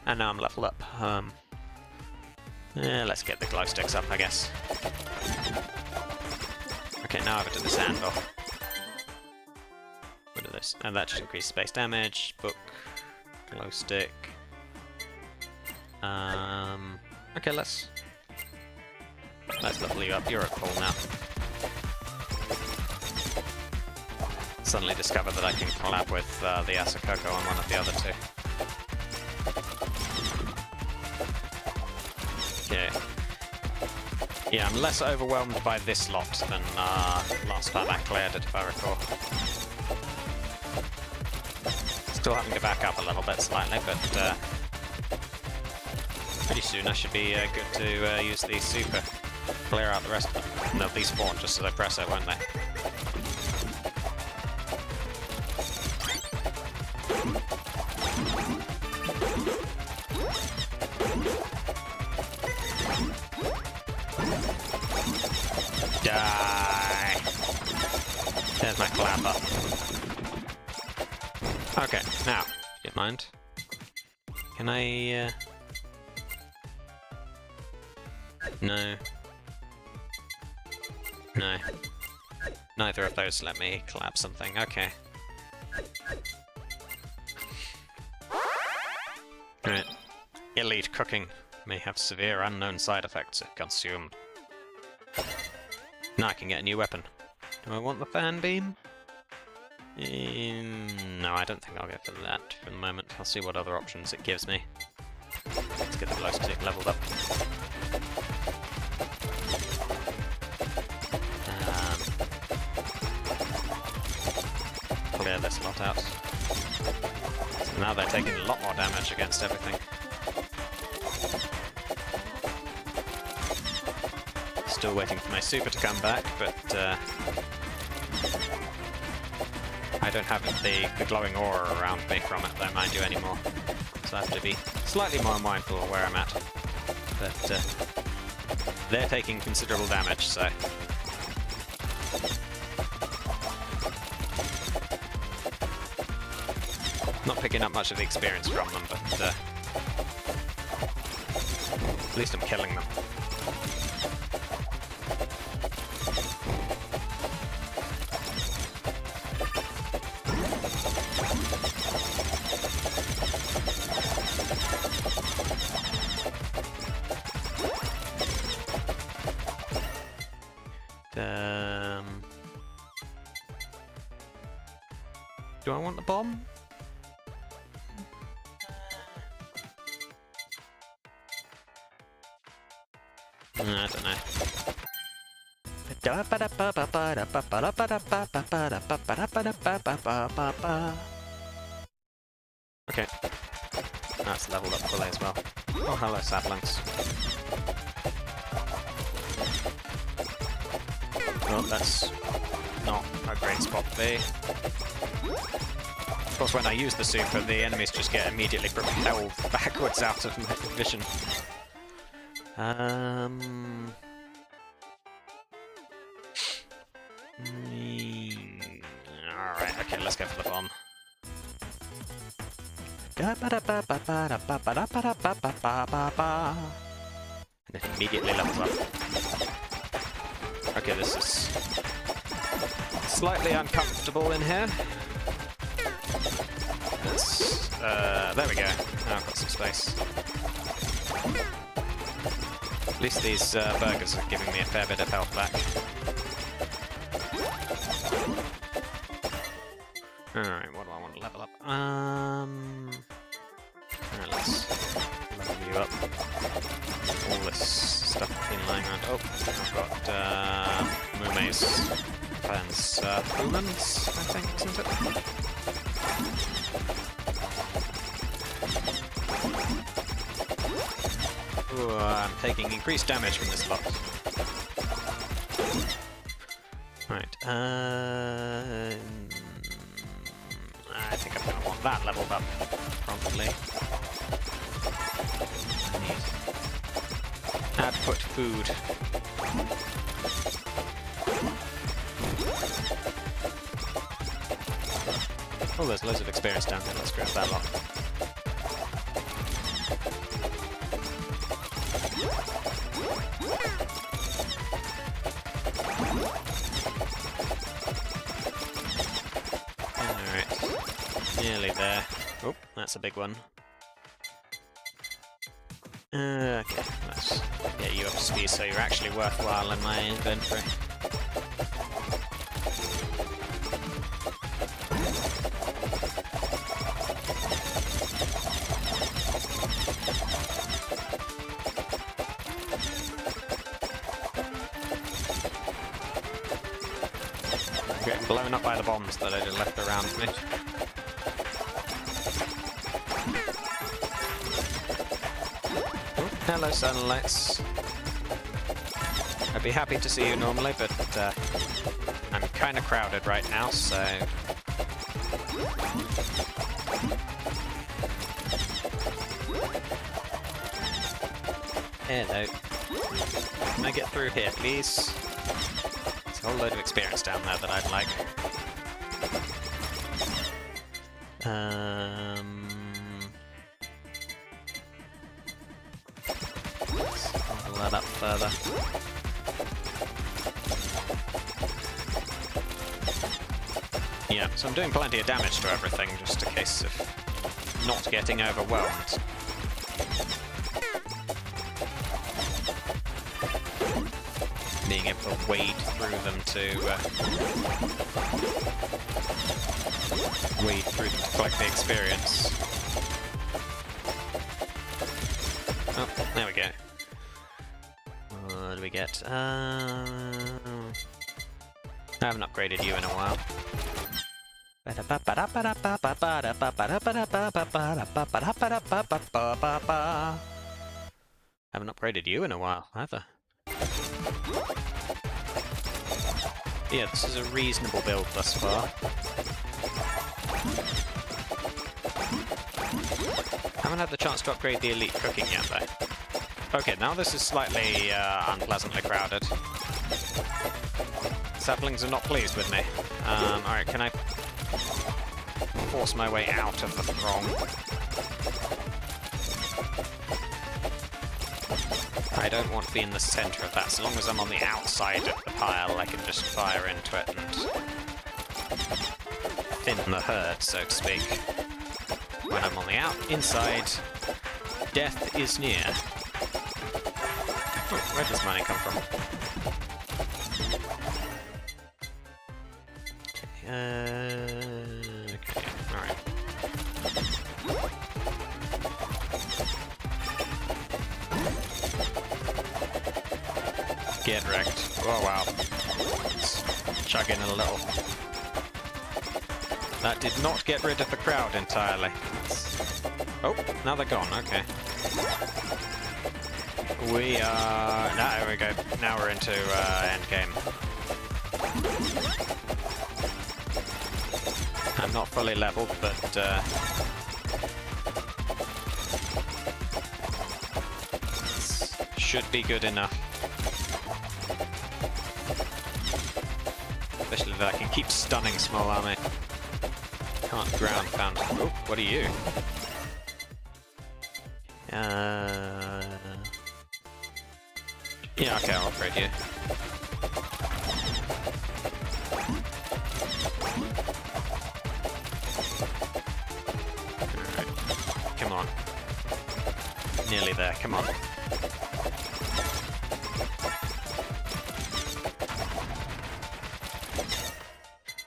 And now I'm leveled up. Let's get the glow sticks up, I guess. Okay, now over to this anvil. What is this? And that should increase space damage. Book. Glow stick. Okay, let's level you up. You're at full now. Suddenly discovered that I can collab with the Asakoko on one of the other two. Okay. Yeah, I'm less overwhelmed by this lot than last time I cleared it, if I recall. Still having to back up a little bit slightly, but pretty soon I should be good to use the super. Clear out the rest of them. And they'll despawn just as I press it, won't they? Die! There's my collab button. Okay, now, get mind. Can I, No. No. Neither of those let me collab something. Okay. Right. Elite cooking may have severe unknown side effects if consumed. Now I can get a new weapon. Do I want the fan beam? No, I don't think I'll go for that for the moment. I'll see what other options it gives me. Let's get the glow stick leveled up. Clear this lot out. So now they're taking a lot more damage against everything. Still waiting for my super to come back, but I don't have the glowing aura around me from it, though, mind you, anymore. So I have to be slightly more mindful of where I'm at. But they're taking considerable damage, so... Not picking up much of the experience from them, but at least I'm killing them. Do I want the bomb? I don't know. Okay. That's leveled up fully as well. Oh, hello, saplings. Well, that's not a great spot to be. Of course, when I use the super, the enemies just get immediately propelled backwards out of my vision. Alright, okay, let's go for the bomb. And it immediately levels up. Okay, this is slightly uncomfortable in here. Let's, there we go. Now I've got some space. At least these burgers are giving me a fair bit of health back. Alright, what do I want to level up? Alright, let's level you up. All this Mume's Humans, I think, isn't it? Ooh, I'm taking increased damage from this lot. Right, I think I'm gonna want that leveled up promptly. I need adequate food. Oh, there's loads of experience down here. Let's grab that lot. Alright. Nearly there. Oh, that's a big one. Okay, let's get you up to speed so you're actually worthwhile in my inventory. I'm getting blown up by the bombs that I just left around me. Hello, Sunlights. I'd be happy to see you normally, but I'm kind of crowded right now, so... Hello. Can I get through here, please? There's a whole load of experience down there that I'd like. That up further. Yeah, so I'm doing plenty of damage to everything, just a case of not getting overwhelmed. Being able to wade through them to collect the experience. Oh, there we go. What do we get? I haven't upgraded you in a while. Haven't upgraded you in a while, either. Yeah, this is a reasonable build thus far. Haven't had the chance to upgrade the elite cooking yet, though. Okay, now this is slightly unpleasantly crowded. Saplings are not pleased with me. Alright, can I force my way out of the throng? I don't want to be in the centre of that. So long as I'm on the outside of the pile, I can just fire into it and thin the herd, so to speak. When I'm on the inside, death is near. Oh, where does money come from? Okay, alright. Get wrecked. Oh wow. Let's chug in a little. That did not get rid of the crowd entirely. Oh, now they're gone, okay. We are... there we go. Now we're into endgame. I'm not fully leveled, but... should be good enough. Especially that I can keep stunning small army. Can't ground pound. Oh, what are you? Yeah, okay, I'll upgrade you. Alright. Come on. Nearly there, come on.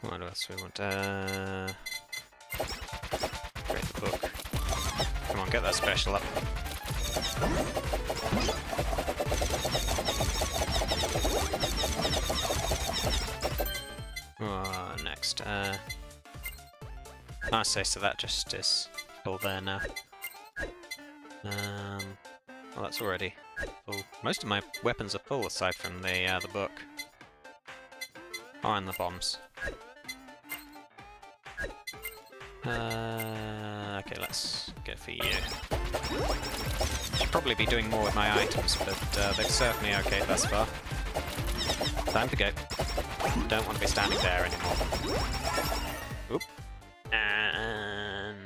What else do we want? Create the book. Come on, get that special up. I say, so that just is all there now. Well, that's already full. Most of my weapons are full aside from the book. Oh, and the bombs. Okay, let's go for you. Should probably be doing more with my items, but they've served me okay thus far. Time to go. Don't want to be standing there anymore. Oop. And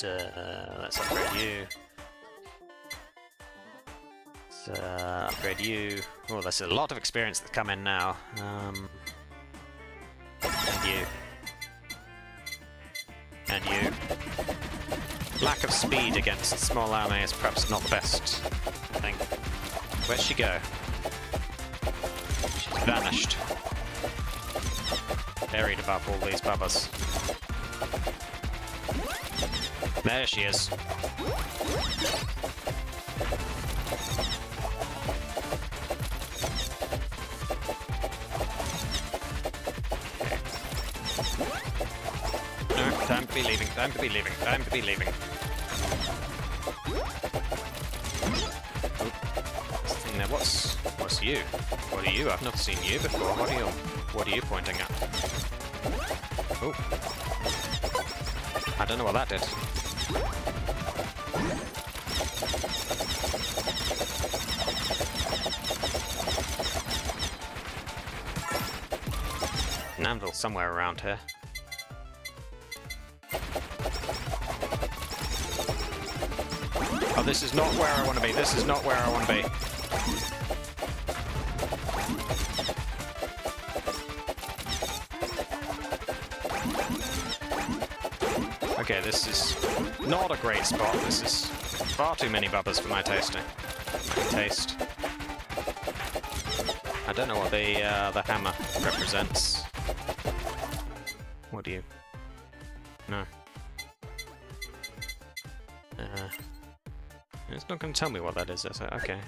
let's upgrade you. Let's upgrade you. Oh, there's a lot of experience that's come in now. And you. And you. Lack of speed against small army is perhaps not the best thing. Where'd she go? She's vanished. Buried above all these bubbas. There she is. No, time to be leaving, time to be leaving, time to be leaving. Now what's you? What are you? I've not seen you before. What are you pointing at? Oh. I don't know what that did. An anvil somewhere around here. Oh, this is not where I want to be. This is not where I want to be. Okay, this is not a great spot. This is far too many bubbas for my tasting. Taste. I don't know what the hammer represents. What do you? No. It's not going to tell me what that is it? Okay.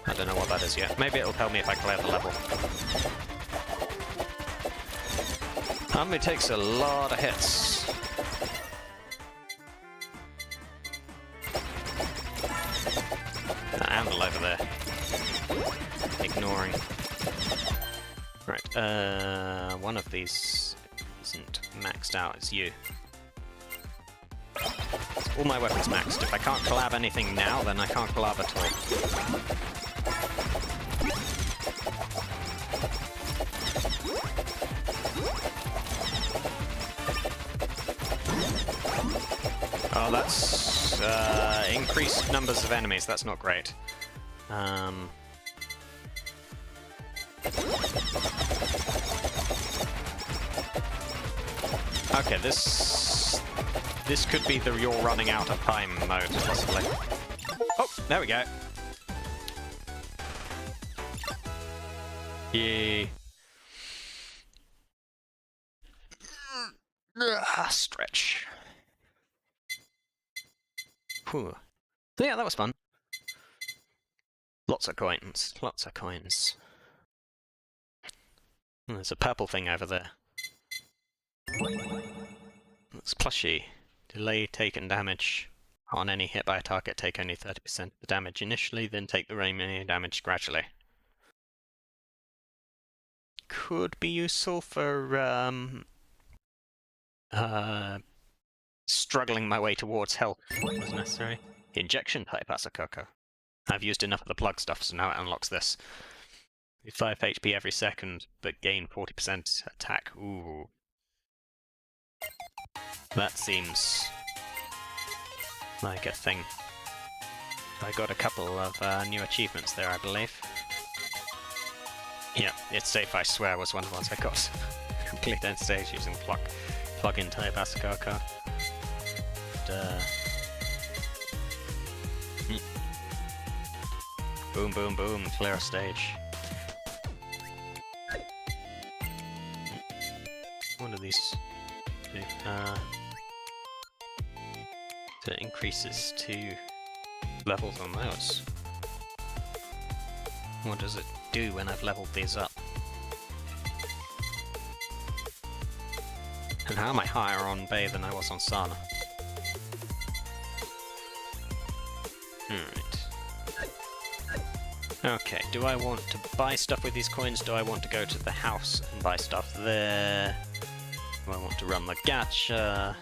I don't know what that is yet. Maybe it'll tell me if I clear the level. Army takes a lot of hits. That anvil over there. Ignoring. Right, one of these isn't maxed out, it's you. All my weapons maxed. If I can't collab anything now, then I can't collab at all. Oh, that's increased numbers of enemies. That's not great. Okay, this could be the you're running out of time mode, possibly. Oh, there we go. Yeah. Stretch. Whew. So yeah, that was fun. Lots of coins. Lots of coins. There's a purple thing over there. Looks plushy. Delay taken damage. On any hit by a target, take only 30% of the damage initially, then take the remaining damage gradually. Could be useful for struggling my way towards health as necessary. Injection type Asakoko. I've used enough of the plug stuff, so now it unlocks this. 5 HP every second, but gain 40% attack. Ooh. That seems like a thing. I got a couple of new achievements there, I believe. Yeah, it's safe, I swear, was one of the ones I got. Complete end stage using plug-in type Asakoko. Boom, boom, boom, clear a stage. What are these do? So it increases 2 levels on those. What does it do when I've leveled these up? And how am I higher on Bay than I was on Sana? Alright. Okay, do I want to buy stuff with these coins? Do I want to go to the house and buy stuff there? Do I want to run the gacha?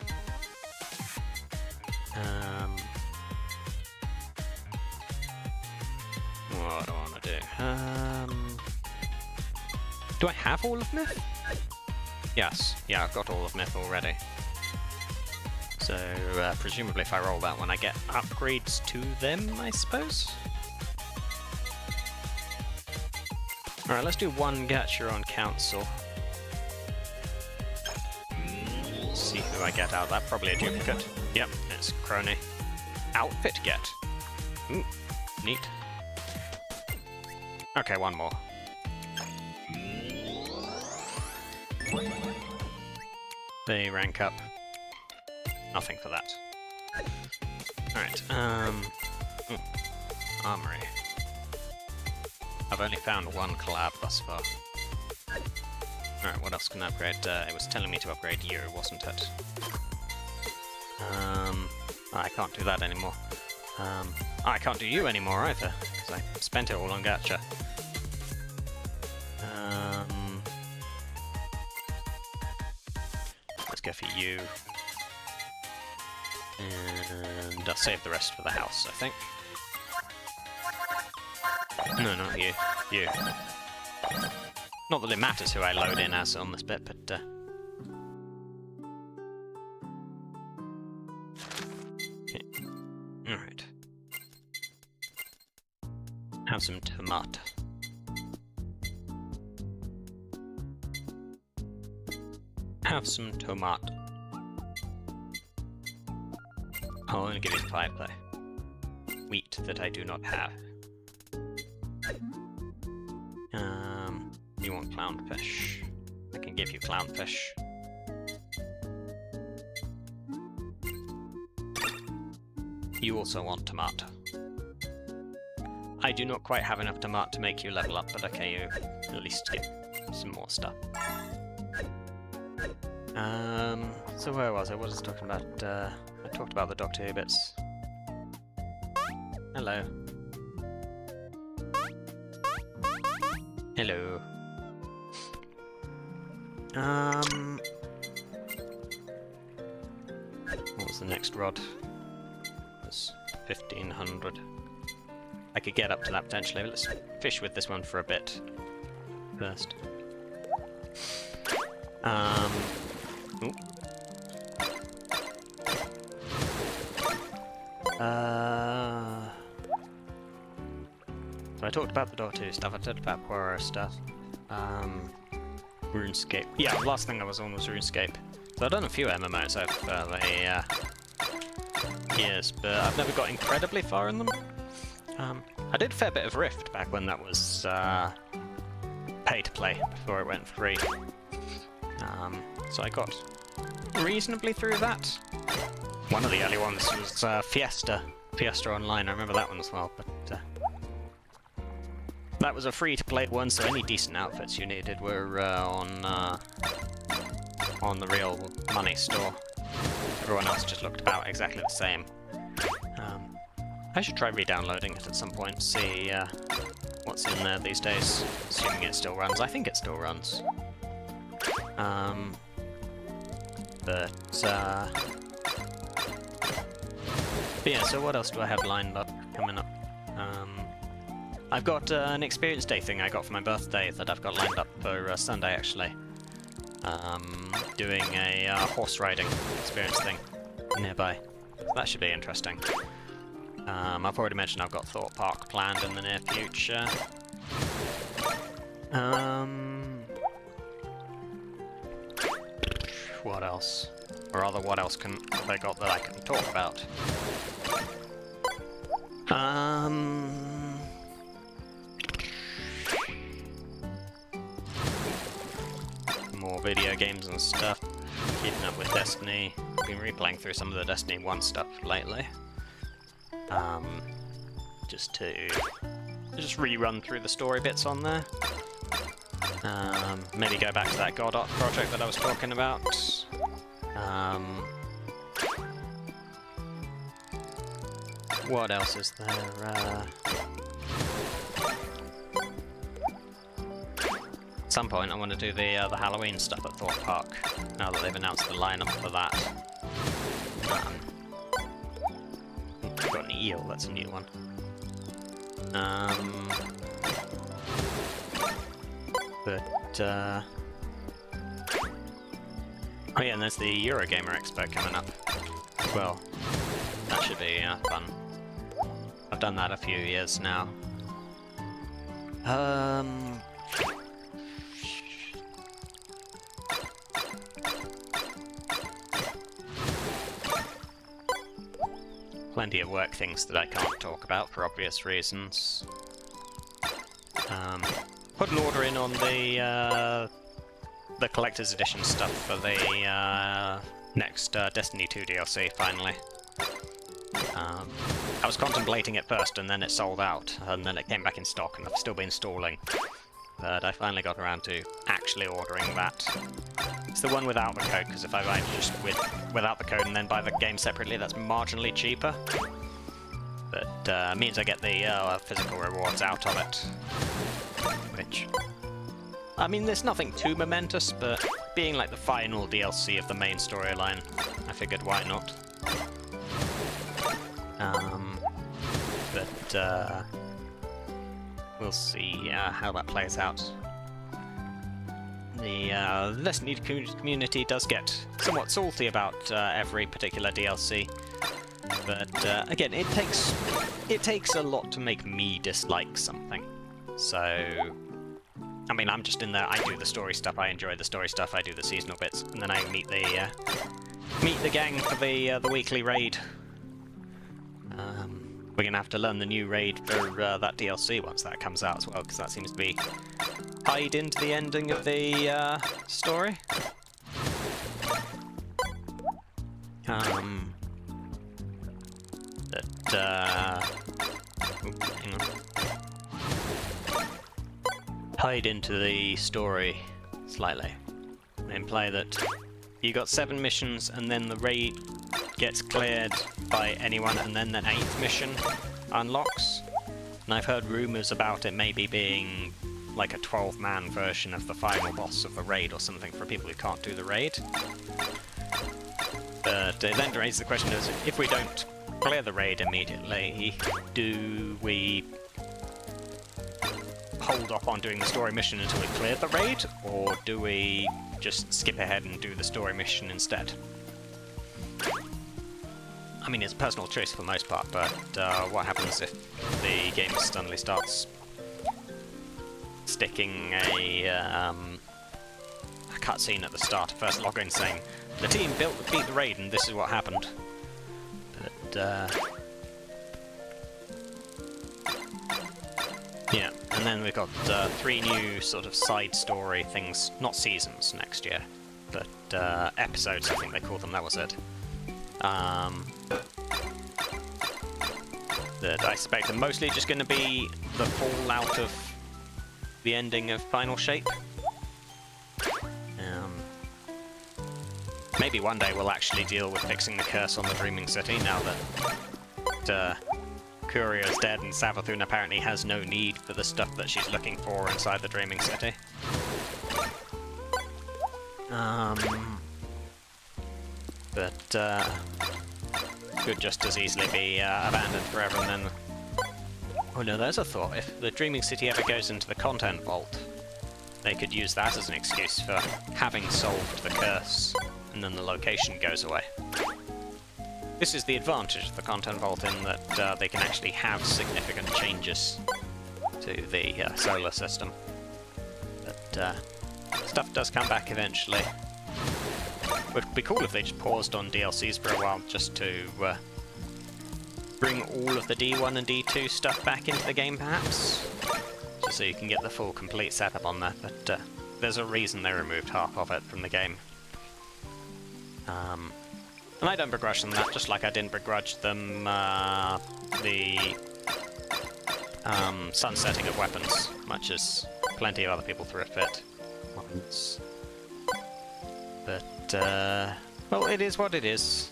What do I want to do? Do I have all of Myth? Yes, yeah, I've got all of Myth already. So, presumably if I roll that one, I get upgrades to them, I suppose? Alright, let's do one gacha on Council. See who I get out of that. Probably a duplicate. Yep, it's Crony. Outfit get. Ooh, neat. Okay, one more. They rank up. Nothing for that. Alright, Armory. I've only found one collab thus far. Alright, what else can I upgrade? It was telling me to upgrade you, wasn't it? I can't do that anymore. I can't do you anymore either, because I spent it all on gacha. Let's go for you. And I'll save the rest for the house, I think. No, not you. You. Not that it matters who I load in as on this bit, but... Okay. Alright. Have some tomato. Have some tomato. I'll only give you 5 though. Wheat that I do not have. You want clownfish. I can give you clownfish. You also want tomato. I do not quite have enough tomato to make you level up, but okay, you at least get some more stuff. So where was I? What was I talking about? I talked about the Doctor Who bits. Hello. Hello. What was the next rod? It was 1500. I could get up to that potentially, but let's fish with this one for a bit first. Ooh. So I talked about the Doctor Who stuff, I talked about Poirot stuff. RuneScape. Yeah, the last thing I was on was RuneScape. So I've done a few MMOs over the years, but I've never got incredibly far in them. I did a fair bit of Rift back when that was pay to play before it went free. So I got reasonably through that. One of the early ones was Fiesta Online. I remember that one as well, but that was a free-to-play one, so any decent outfits you needed were on the real money store. Everyone else just looked about exactly the same. I should try re-downloading it at some point, see what's in there these days, assuming it still runs. I think it still runs. But yeah, so what else do I have lined up coming up? I've got an experience day thing I got for my birthday that I've got lined up for Sunday, actually. Doing a horse riding experience thing nearby. That should be interesting. I've already mentioned I've got Thorpe Park planned in the near future. What else? Or rather, what else have I got that I can talk about? More video games and stuff. Keeping up with Destiny. Been replaying through some of the Destiny 1 stuff lately. Just to rerun through the story bits on there. Maybe go back to that God Art project that I was talking about. What else is there? At some point I want to do the Halloween stuff at Thorpe Park, now that they've announced the lineup for that. I've got an eel, that's a new one. Oh yeah, and there's the Eurogamer Expo coming up as well. That should be fun. I've done that a few years now. Plenty of work things that I can't talk about for obvious reasons. Put an order in on the collector's edition stuff for the next Destiny 2 DLC, finally. I was contemplating it first, and then it sold out, and then it came back in stock, and I've still been stalling. But I finally got around to actually ordering that. It's the one without the code, because if I buy just without the code and then buy the game separately, that's marginally cheaper. But means I get the physical rewards out of it. Which, I mean, there's nothing too momentous, but being like the final DLC of the main storyline, I figured why not. But we'll see how that plays out. The Destiny community does get somewhat salty about every particular DLC, but again, it takes a lot to make me dislike something. So, I mean, I'm just in there. I do the story stuff. I enjoy the story stuff. I do the seasonal bits, and then I meet the gang for the weekly raid. We're gonna have to learn the new raid for that DLC once that comes out as well, because that seems to be tied into the ending of the story. Hang on. Tied into the story slightly. They imply that you got 7 missions, and then the raid gets cleared by anyone, and then the 8th mission unlocks. And I've heard rumours about it maybe being like a 12-man version of the final boss of the raid or something for people who can't do the raid. But it then raises the question is, if we don't clear the raid immediately, do we hold off on doing the story mission until we clear the raid, or do we just skip ahead and do the story mission instead? I mean, it's a personal choice for the most part, but what happens if the game suddenly starts sticking a cutscene at the start, first login saying, the team beat the raid and this is what happened. But, yeah, and then we've got 3 new sort of side story things, not seasons next year, but episodes, I think they call them, that was it. That I suspect are mostly just going to be the fallout of the ending of Final Shape. Maybe one day we'll actually deal with fixing the curse on the Dreaming City, now that Courier's dead and Savathun apparently has no need for the stuff that she's looking for inside the Dreaming City. But could just as easily be abandoned forever, and then... Oh no, there's a thought. If the Dreaming City ever goes into the content vault, they could use that as an excuse for having solved the curse, and then the location goes away. This is the advantage of the content vault, in that they can actually have significant changes to the solar system. But stuff does come back eventually. It would be cool if they just paused on DLCs for a while, just to bring all of the D1 and D2 stuff back into the game, perhaps? Just so you can get the full, complete setup on that, but there's a reason they removed half of it from the game. And I don't begrudge them that, just like I didn't begrudge them the sunsetting of weapons, much as plenty of other people threw a fit once. But, Well, it is what it is.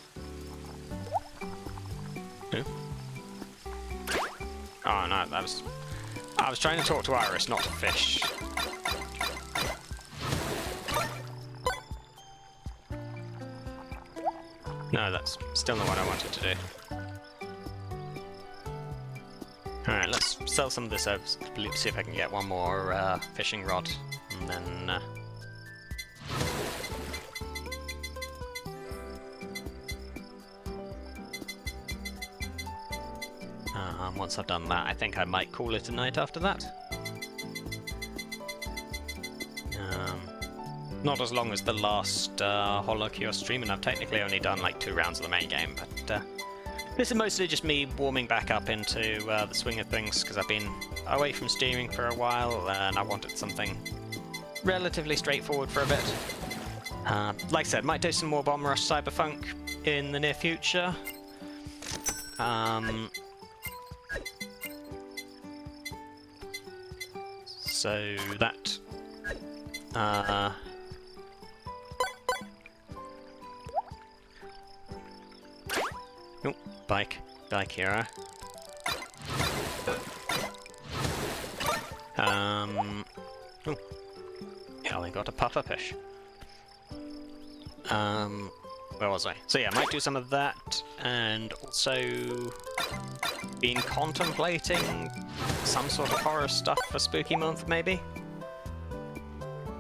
Who? Oh no, that was... I was trying to talk to Iris, not to fish. No, that's still not what I wanted to do. Alright, let's sell some of this over, see if I can get one more fishing rod, and then... once I've done that, I think I might call it a night after that. Not as long as the last HoloCure stream, and I've technically only done like 2 rounds of the main game, but this is mostly just me warming back up into the swing of things, because I've been away from streaming for a while, and I wanted something relatively straightforward for a bit. Like I said, might do some more Bomb Rush Cyberpunk in the near future. So that... oh, bike hero. Oh, yeah, I got a pufferfish. Where was I? So yeah, I might do some of that, and also been contemplating some sort of horror stuff for Spooky Month, maybe?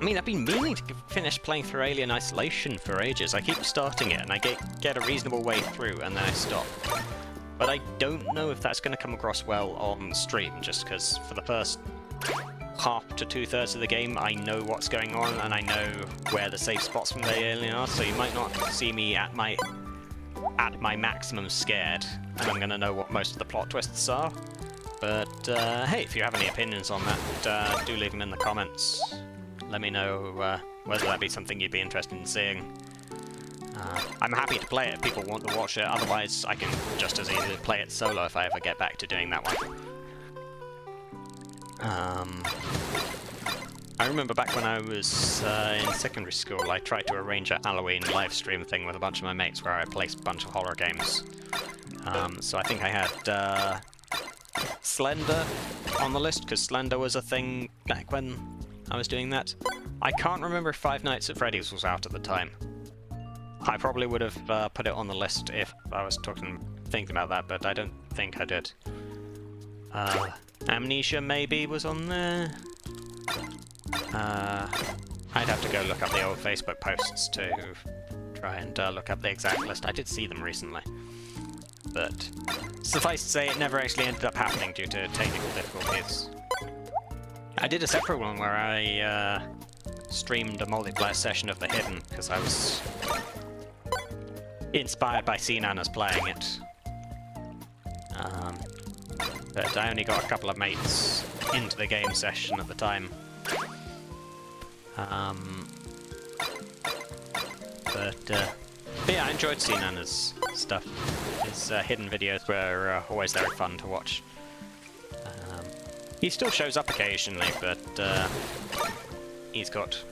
I mean, I've been meaning to finish playing through Alien Isolation for ages. I keep starting it, and I get a reasonable way through, and then I stop. But I don't know if that's going to come across well on stream, just because for the first half to 2/3 of the game, I know what's going on, and I know where the safe spots from the alien are, so you might not see me at my maximum scared, and I'm going to know what most of the plot twists are. But hey, if you have any opinions on that, do leave them in the comments. Let me know whether that be something you'd be interested in seeing. I'm happy to play it if people want to watch it, otherwise I can just as easily play it solo if I ever get back to doing that one. I remember back when I was in secondary school, I tried to arrange a Halloween live stream thing with a bunch of my mates where I placed a bunch of horror games. So I think I had Slender on the list, because Slender was a thing back when I was doing that. I can't remember if Five Nights at Freddy's was out at the time. I probably would have put it on the list if I was thinking about that, but I don't think I did. Amnesia maybe was on there. I'd have to go look up the old Facebook posts to try and look up the exact list. I did see them recently. But suffice to say, it never actually ended up happening due to technical difficulties. I did a separate one where I streamed a multiplayer session of The Hidden, because I was inspired by C-Nanas playing it. But I only got a couple of mates into the game session at the time. But yeah, I enjoyed C-Nanas stuff. His hidden videos were always very fun to watch. He still shows up occasionally, but he's got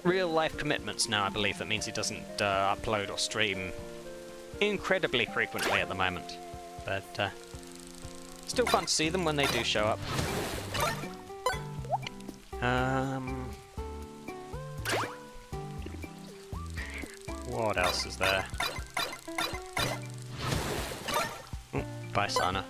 real-life commitments now, I believe. That means he doesn't upload or stream incredibly frequently at the moment. But still fun to see them when they do show up. What else is there? Oh, bye, Sana.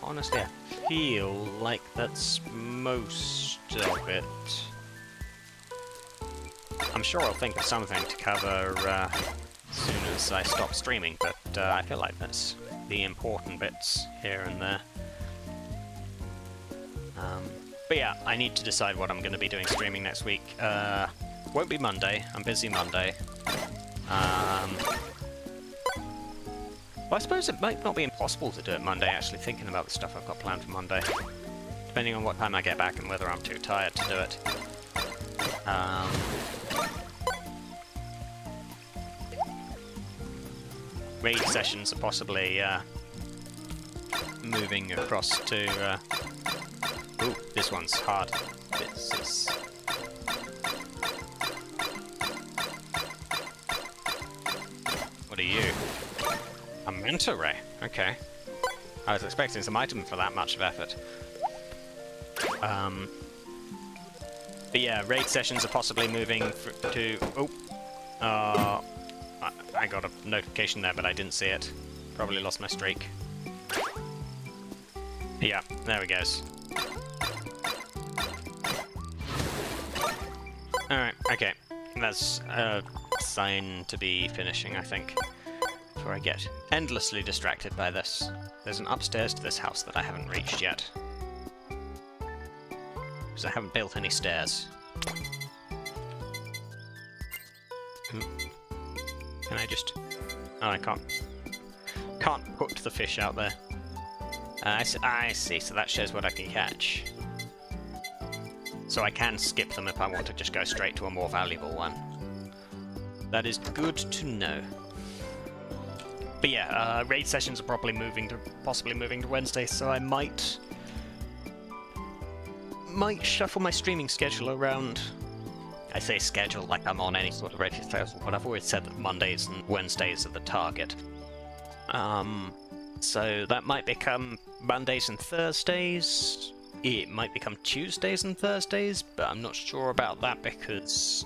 Honestly, I feel like that's most of it. I'm sure I'll think of something to cover as soon as I stop streaming, but I feel like that's the important bits here and there. But yeah, I need to decide what I'm going to be doing streaming next week. Won't be Monday. I'm busy Monday. Well, I suppose it might not be impossible to do it Monday, actually, thinking about the stuff I've got planned for Monday. Depending on what time I get back and whether I'm too tired to do it. Raid sessions are possibly moving across to Ooh, this one's hard. This is... What are you? A manta ray. Okay. I was expecting some item for that much of effort. But yeah, raid sessions are possibly moving to... Oh! I got a notification there, but I didn't see it. Probably lost my streak. Yeah, there we goes. Alright, okay. That's a sign to be finishing, I think. Before I get endlessly distracted by this. There's an upstairs to this house that I haven't reached yet. Because I haven't built any stairs. Ooh. Can I just... Oh, I can't. Can't hook the fish out there. I see, so that shows what I can catch. So I can skip them if I want to just go straight to a more valuable one. That is good to know. But yeah, raid sessions are possibly moving to Wednesday, so I might shuffle my streaming schedule around. I say schedule like I'm on any sort of raid schedule, but I've always said that Mondays and Wednesdays are the target. So that might become Mondays and Thursdays. It might become Tuesdays and Thursdays, but I'm not sure about that because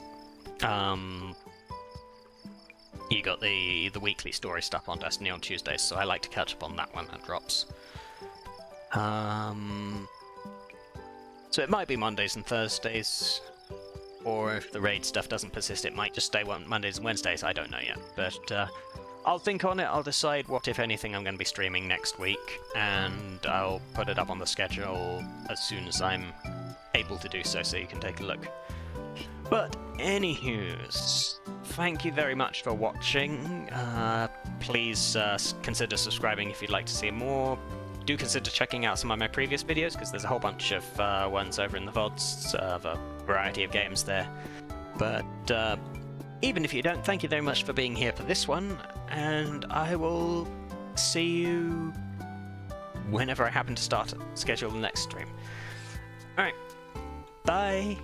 you got the weekly story stuff on Destiny on Tuesdays, so I like to catch up on that when that drops. So it might be Mondays and Thursdays, or if the raid stuff doesn't persist, it might just stay Mondays and Wednesdays. I don't know yet, but I'll think on it. I'll decide what, if anything, I'm going to be streaming next week, and I'll put it up on the schedule as soon as I'm able to do so, so you can take a look. But anywho's, thank you very much for watching. Please consider subscribing if you'd like to see more. Do consider checking out some of my previous videos, because there's a whole bunch of ones over in the VODs of a variety of games there. But even if you don't, thank you very much for being here for this one, and I will see you whenever I happen to schedule the next stream. Alright, bye!